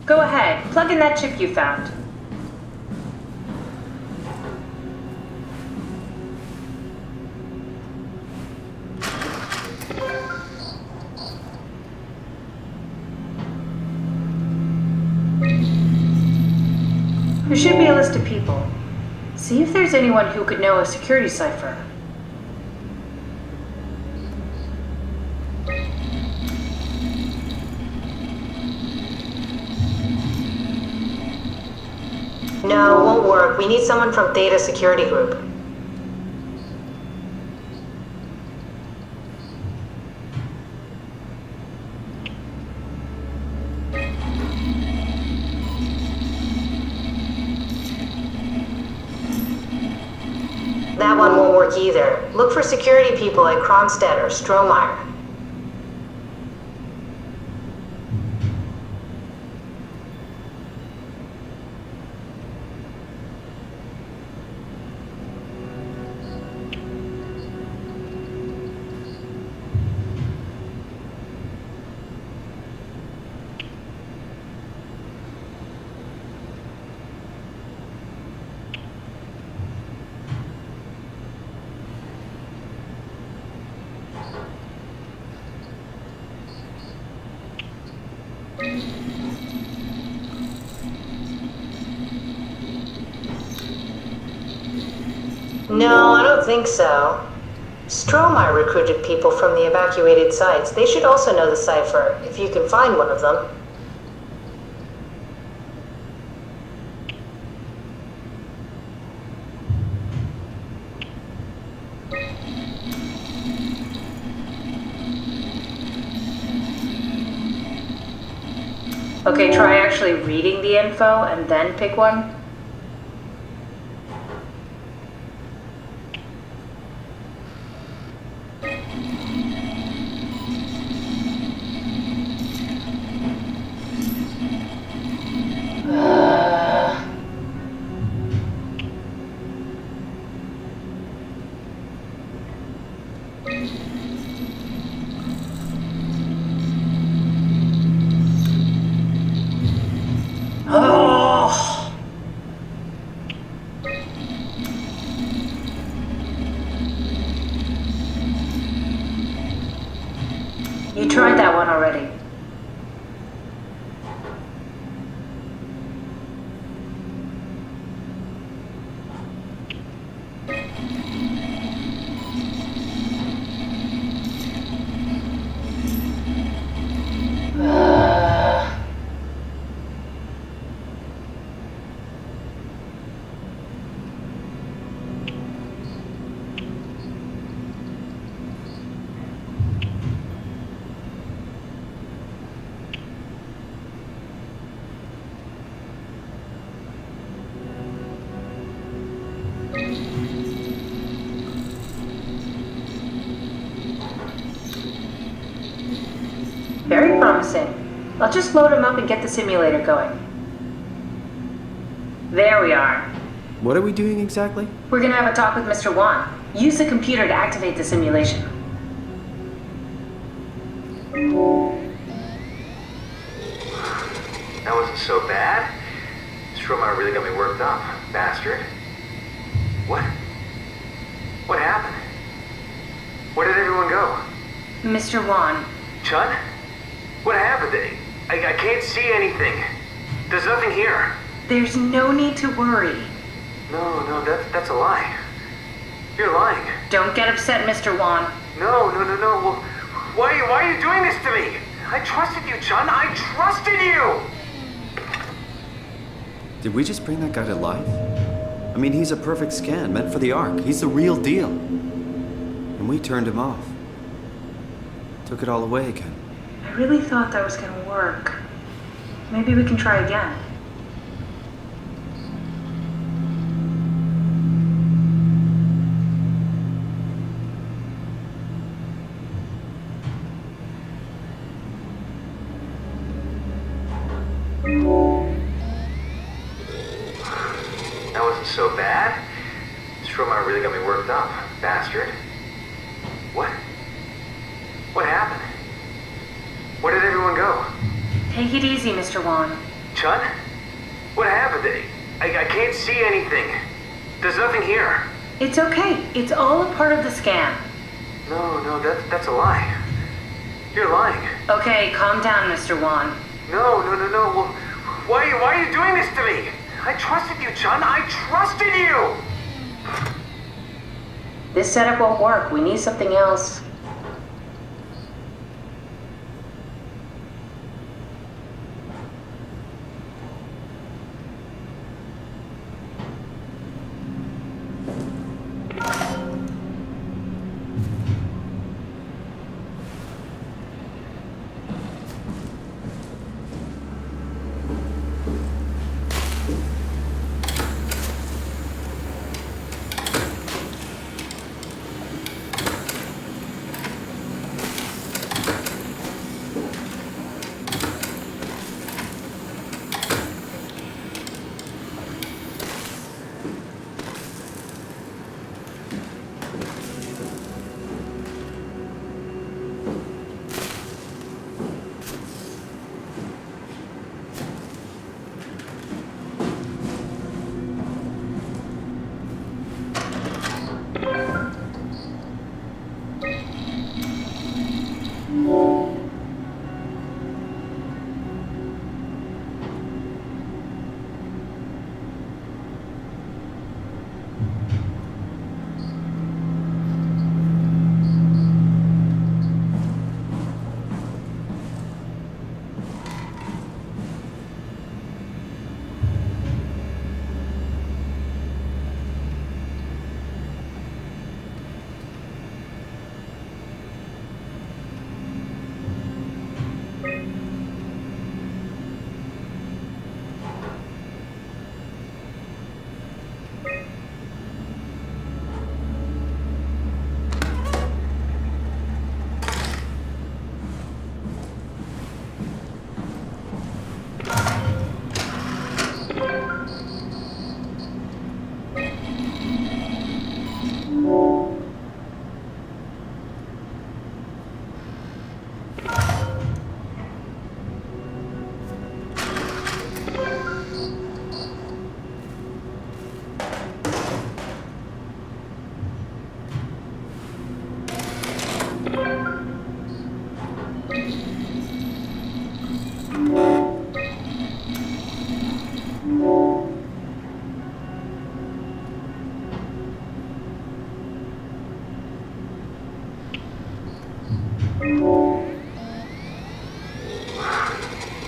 [SPEAKER 11] Go ahead, plug in that chip you found. There should be a list of people. See if there's anyone who could know a security cipher.
[SPEAKER 20] No, it won't work. We need someone from Theta Security Group. That one won't work either. Look for security people at Kronstadt or Strohmeyer. No, I don't think so. Strohmeyer recruited people from the evacuated sites. They should also know the cipher, if you can find one of them.
[SPEAKER 11] Okay, try actually reading the info and then pick one. You tried that one already. Very promising. I'll just load him up and get the simulator going. There we are.
[SPEAKER 16] What are we doing exactly?
[SPEAKER 11] We're gonna have a talk with Mr. Wan. Use the computer to activate the simulation.
[SPEAKER 2] That wasn't so bad. Soma really got me worked up, bastard. What? What happened? Where did everyone go?
[SPEAKER 11] Mr. Wan.
[SPEAKER 2] Chun? What happened? I can't see anything. There's nothing here.
[SPEAKER 11] There's no need to worry.
[SPEAKER 2] No, that's a lie. You're lying.
[SPEAKER 11] Don't get upset, Mr. Wan.
[SPEAKER 2] No. Well, why are you doing this to me? I trusted you, Chun. I trusted you!
[SPEAKER 16] Did we just bring that guy to life? I mean, he's a perfect scan, meant for the Ark. He's the real deal. And we turned him off. Took it all away again.
[SPEAKER 11] I really thought that was gonna work. Maybe we can try again.
[SPEAKER 2] That wasn't so bad. Soma really got me worked up, bastard. What? What happened? Where did everyone go?
[SPEAKER 11] Take it easy, Mr. Wan.
[SPEAKER 2] Chun? What happened? I can't see anything. There's nothing here.
[SPEAKER 11] It's okay. It's all a part of the scam.
[SPEAKER 2] No, that's a lie. You're lying.
[SPEAKER 11] Okay, calm down, Mr. Wan.
[SPEAKER 2] No. Well, why are you doing this to me? I trusted you, Chun. I trusted you!
[SPEAKER 11] This setup won't work. We need something else.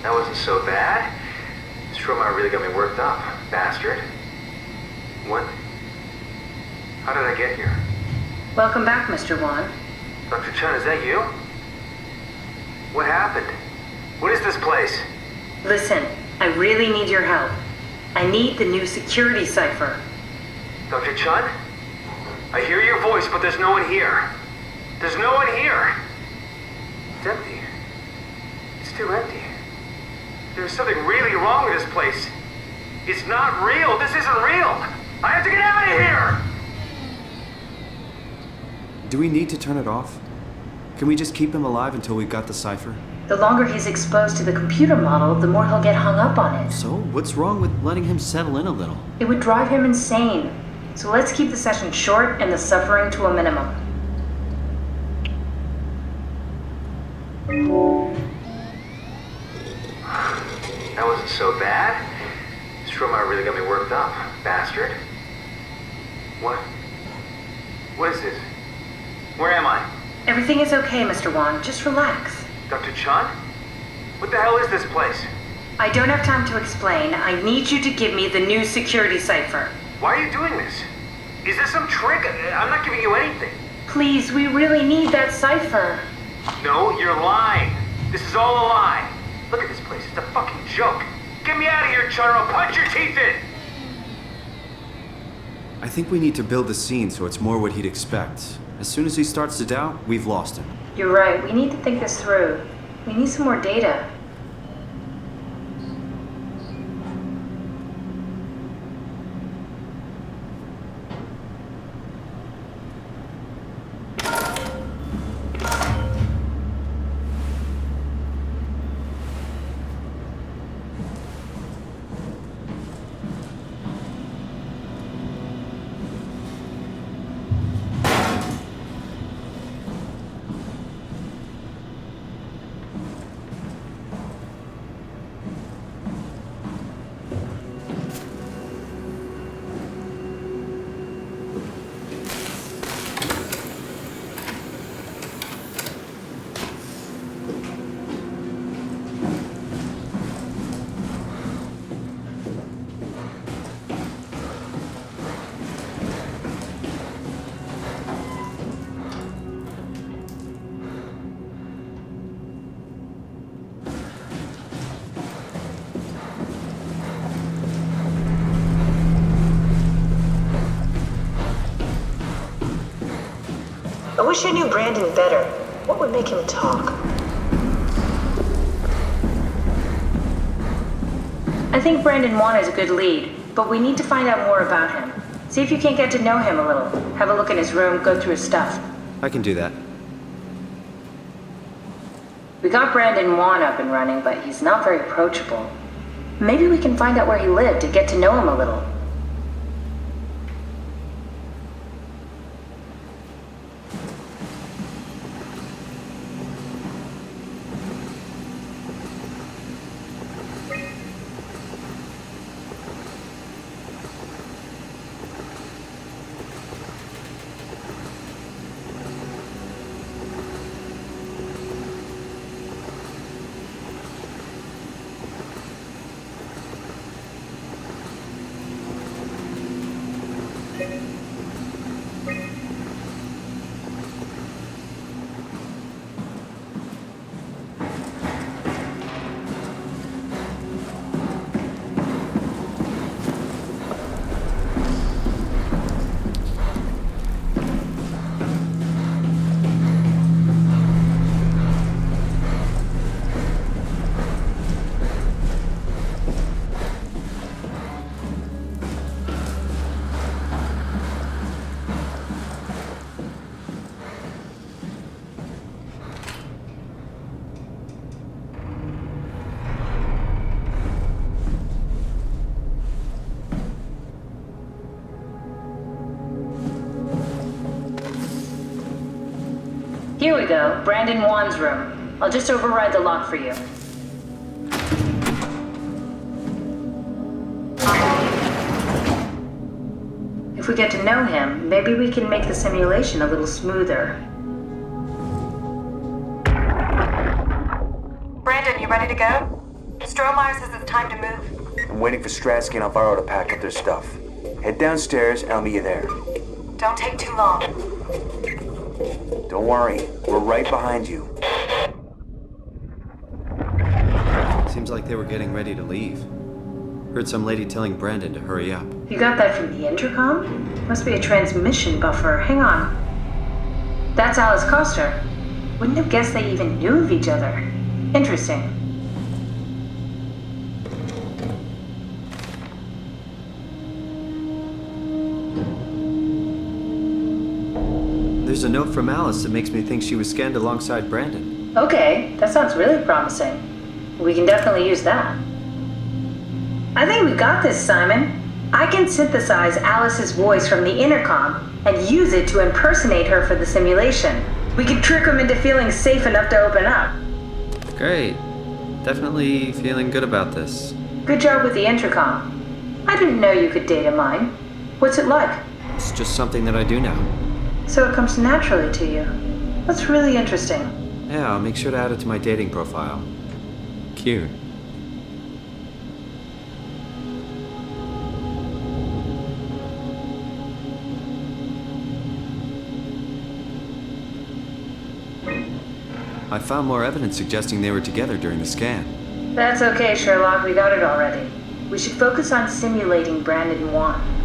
[SPEAKER 2] That wasn't so bad. Soma really got me worked up, bastard. What? How did I get here?
[SPEAKER 11] Welcome back, Mr. Wan.
[SPEAKER 2] Dr. Chun, is that you? What happened? What is this place?
[SPEAKER 11] Listen, I really need your help. I need the new security cipher.
[SPEAKER 2] Dr. Chun? I hear your voice, but there's no one here. There's no one here. It's empty.
[SPEAKER 13] too empty. There's something really wrong with this place. It's not real. This isn't real. I have to get out of here!
[SPEAKER 16] Do we need to turn it off? Can we just keep him alive until we've got the cipher?
[SPEAKER 11] The longer he's exposed to the computer model, the more he'll get hung up on it.
[SPEAKER 16] So, what's wrong with letting him settle in a little?
[SPEAKER 11] It would drive him insane. So let's keep the session short and the suffering to a minimum.
[SPEAKER 13] That wasn't so bad. Stromer really got me worked up, bastard. What is this? Where am I?
[SPEAKER 11] Everything is okay, Mr. Wan. Just relax.
[SPEAKER 13] Dr. Chun? What the hell is this place?
[SPEAKER 11] I don't have time to explain. I need you to give me the new security cipher.
[SPEAKER 13] Why are you doing this? Is this some trick? I'm not giving you anything.
[SPEAKER 11] Please, we really need that cipher.
[SPEAKER 13] No, you're lying. This is all a lie. Look at this place. It's a fucking joke. Get me out of here, Chun, or I'll punch your teeth in!
[SPEAKER 16] I think we need to build the scene so it's more what he'd expect. As soon as he starts to doubt, we've lost him.
[SPEAKER 11] You're right. We need to think this through. We need some more data.
[SPEAKER 20] I wish I knew Brandon better. What would make him talk?
[SPEAKER 11] I think Brandon Wan is a good lead, but we need to find out more about him. See if you can't get to know him a little. Have a look in his room, go through his stuff.
[SPEAKER 16] I can do that.
[SPEAKER 11] We got Brandon Wan up and running, but he's not very approachable. Maybe we can find out where he lived and get to know him a little. Here we go, Brandon Wan's room. I'll just override the lock for you. If we get to know him, maybe we can make the simulation a little smoother.
[SPEAKER 1] Brandon, you ready to go? Stromeyer says it's time to move.
[SPEAKER 18] I'm waiting for Stratsky and Alvaro to pack up their stuff. Head downstairs and I'll meet you there.
[SPEAKER 1] Don't take too long.
[SPEAKER 18] Don't worry, we're right behind you.
[SPEAKER 16] Seems like they were getting ready to leave. Heard some lady telling Brandon to hurry up.
[SPEAKER 11] You got that from the intercom? Must be a transmission buffer. Hang on. That's Alice Coster. Wouldn't have guessed they even knew of each other. Interesting.
[SPEAKER 16] There's a note from Alice that makes me think she was scanned alongside Brandon.
[SPEAKER 11] Okay, that sounds really promising. We can definitely use that. I think we got this, Simon. I can synthesize Alice's voice from the intercom and use it to impersonate her for the simulation. We can trick them into feeling safe enough to open up.
[SPEAKER 16] Great. Definitely feeling good about this.
[SPEAKER 11] Good job with the intercom. I didn't know you could data mine. What's it like?
[SPEAKER 16] It's just something that I do now.
[SPEAKER 11] So it comes naturally to you. That's really interesting.
[SPEAKER 16] Yeah, I'll make sure to add it to my dating profile. Cute. I found more evidence suggesting they were together during the scan.
[SPEAKER 11] That's okay, Sherlock. We got it already. We should focus on simulating Brandon 1.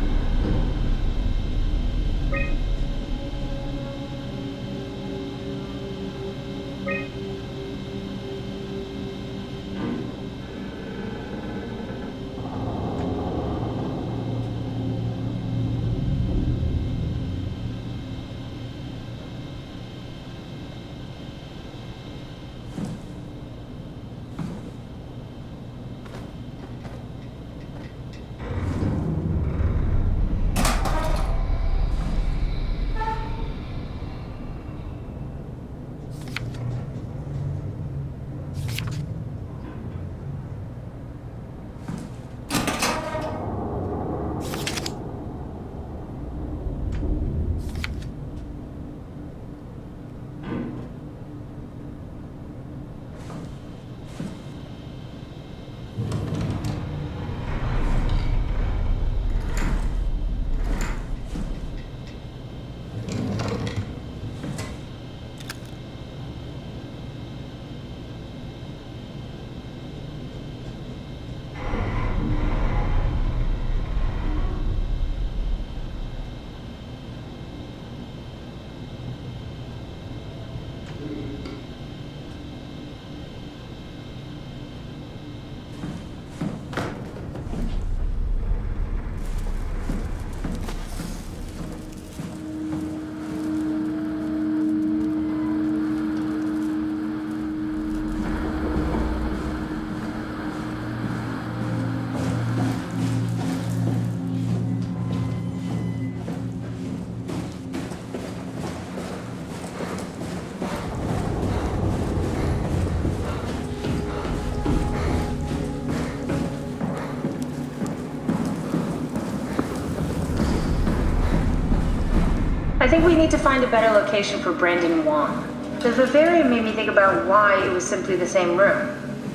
[SPEAKER 11] I think we need to find a better location for Brandon 1. The vivarium made me think about why it was simply the same room.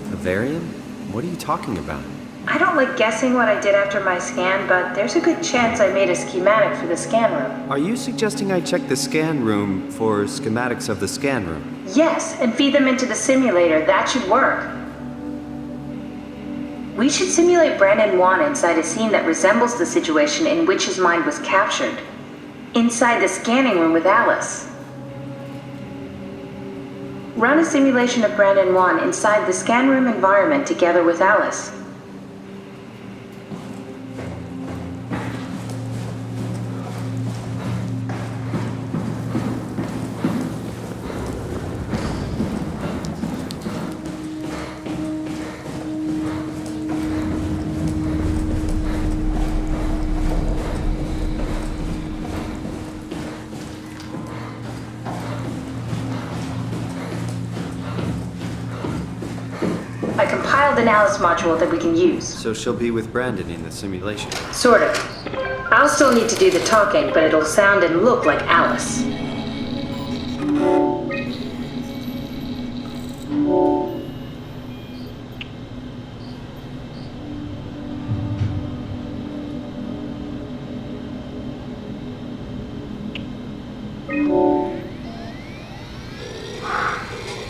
[SPEAKER 16] Vivarium? What are you talking about?
[SPEAKER 11] I don't like guessing what I did after my scan, but there's a good chance I made a schematic for the scan room.
[SPEAKER 16] Are you suggesting I check the scan room for schematics of the scan room?
[SPEAKER 11] Yes, and feed them into the simulator. That should work. We should simulate Brandon 1 inside a scene that resembles the situation in which his mind was captured. Inside the scanning room with Alice. Run a simulation of Brandon 1 inside the scan room environment together with Alice. I compiled an Alice module that we can use.
[SPEAKER 16] So she'll be with Brandon in the simulation?
[SPEAKER 11] Sort of. I'll still need to do the talking, but it'll sound and look like Alice.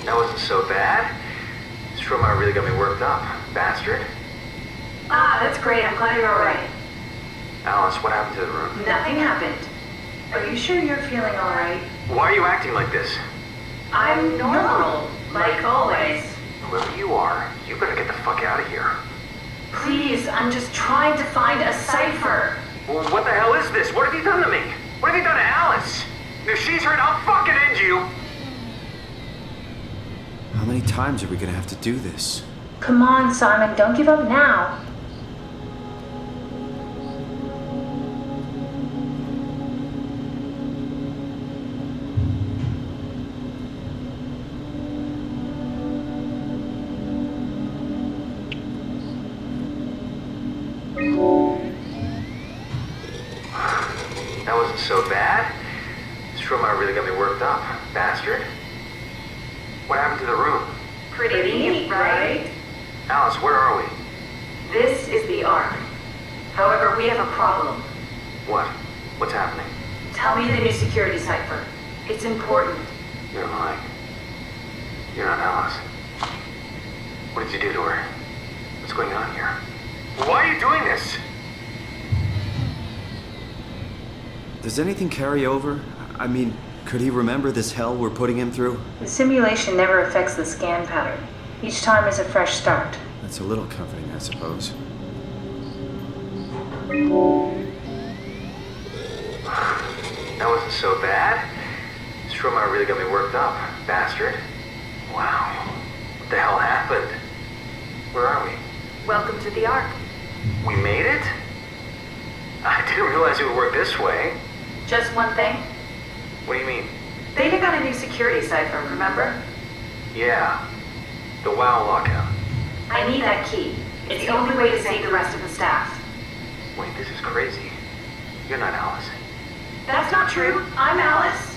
[SPEAKER 2] That wasn't so bad. Soma really got me worked up, bastard.
[SPEAKER 11] Ah, that's great. I'm glad you're alright.
[SPEAKER 2] Alice, what happened to the room?
[SPEAKER 11] Nothing happened. Are you sure you're feeling alright?
[SPEAKER 2] Why are you acting like this?
[SPEAKER 11] I'm normal, like always.
[SPEAKER 2] Whoever you are, you better get the fuck out of here.
[SPEAKER 11] Please, I'm just trying to find a cipher.
[SPEAKER 2] Well, what the hell is this? What have you done to me? What have you done to Alice?
[SPEAKER 5] If she's hurt, I'll fucking end you!
[SPEAKER 16] How many times are we gonna have to do this?
[SPEAKER 11] Come on, Simon, don't give up now.
[SPEAKER 2] That wasn't so bad. Soma really got me worked up, bastard. What happened to the room?
[SPEAKER 20] Pretty neat, right?
[SPEAKER 2] Alice, where are we?
[SPEAKER 20] This is the Ark. However, we have a problem.
[SPEAKER 2] What? What's happening?
[SPEAKER 20] Tell me the new security cipher. It's important.
[SPEAKER 2] You're lying. You're not Alice. What did you do to her? What's going on here?
[SPEAKER 5] Why are you doing this?
[SPEAKER 16] Does anything carry over? I mean, could he remember this hell we're putting him through?
[SPEAKER 11] The simulation never affects the scan pattern. Each time is a fresh start.
[SPEAKER 16] That's a little comforting, I suppose.
[SPEAKER 2] That wasn't so bad. Soma really got me worked up, bastard. Wow. What the hell happened? Where are we?
[SPEAKER 20] Welcome to the Ark.
[SPEAKER 2] We made it? I didn't realize it would work this way.
[SPEAKER 20] Just one thing.
[SPEAKER 2] What do you mean?
[SPEAKER 20] Theta got a new security cipher, remember?
[SPEAKER 2] Yeah. The WoW lockout.
[SPEAKER 20] I need that key. It's the only way to save the rest of the staff.
[SPEAKER 2] Wait, this is crazy. You're not Alice.
[SPEAKER 20] That's not true. I'm Alice.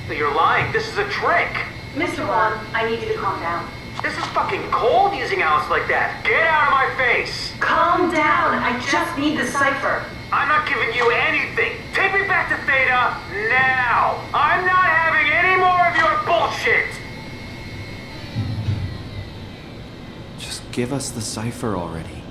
[SPEAKER 2] No, you're lying. This is a trick.
[SPEAKER 20] Mr. Wan, I need you to calm down.
[SPEAKER 2] This is fucking cold using Alice like that. Get out of my face.
[SPEAKER 20] Calm down. I just need the cipher.
[SPEAKER 2] I'm not giving you anything. Take me back to Theta now. I'm not having any more of your bullshit.
[SPEAKER 16] Just give us the cipher already.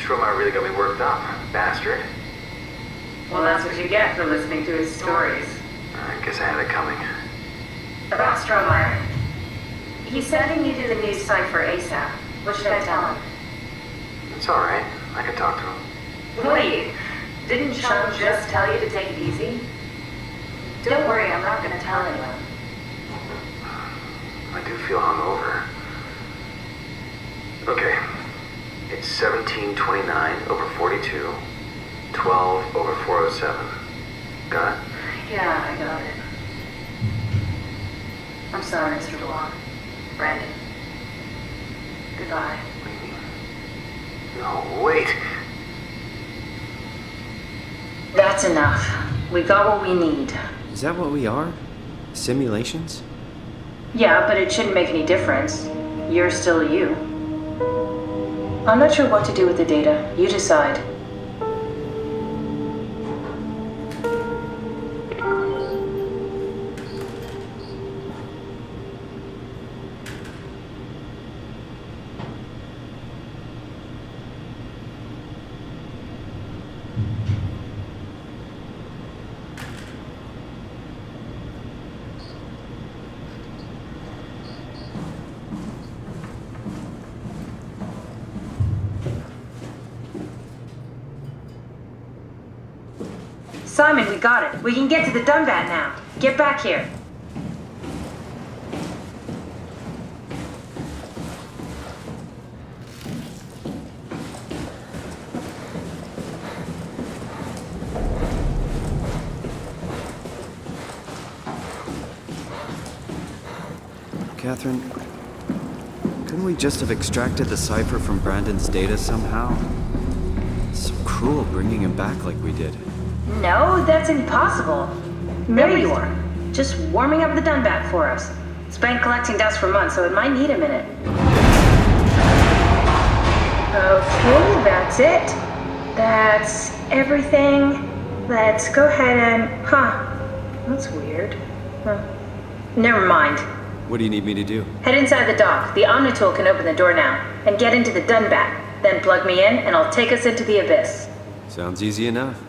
[SPEAKER 13] Stromeyer really got me worked up, bastard.
[SPEAKER 11] Well, that's what you get for listening to his stories.
[SPEAKER 13] I guess I had it coming.
[SPEAKER 11] About Stromeyer. He said he needed a new cipher ASAP. What should I tell him?
[SPEAKER 13] It's alright. I can talk to him.
[SPEAKER 11] Wait, didn't Sean just tell you to take it easy? Don't worry, I'm not gonna tell anyone.
[SPEAKER 13] I do feel hungover. Okay. It's 1729 over 42, 12 over 407. Got it?
[SPEAKER 11] Yeah, I got it. I'm sorry, Mr. DeLong. Brandon. Goodbye.
[SPEAKER 13] No, wait.
[SPEAKER 11] That's enough. We got what we need.
[SPEAKER 16] Is that what we are? Simulations?
[SPEAKER 11] Yeah, but it shouldn't make any difference. You're still you. I'm not sure what to do with the data. You decide. Simon, we got it. We can get to the Dunbat now. Get back here.
[SPEAKER 16] Catherine, couldn't we just have extracted the cipher from Brandon's data somehow? It's so cruel bringing him back like we did.
[SPEAKER 11] No, that's impossible. There you are. Just warming up the Dunbat for us. It's been collecting dust for months, so it might need a minute. Okay, that's it. That's everything. Let's go ahead and... That's weird. Never mind.
[SPEAKER 16] What do you need me to do?
[SPEAKER 11] Head inside the dock. The Omnitool can open the door now. And get into the Dunbat. Then plug me in, and I'll take us into the Abyss.
[SPEAKER 16] Sounds easy enough.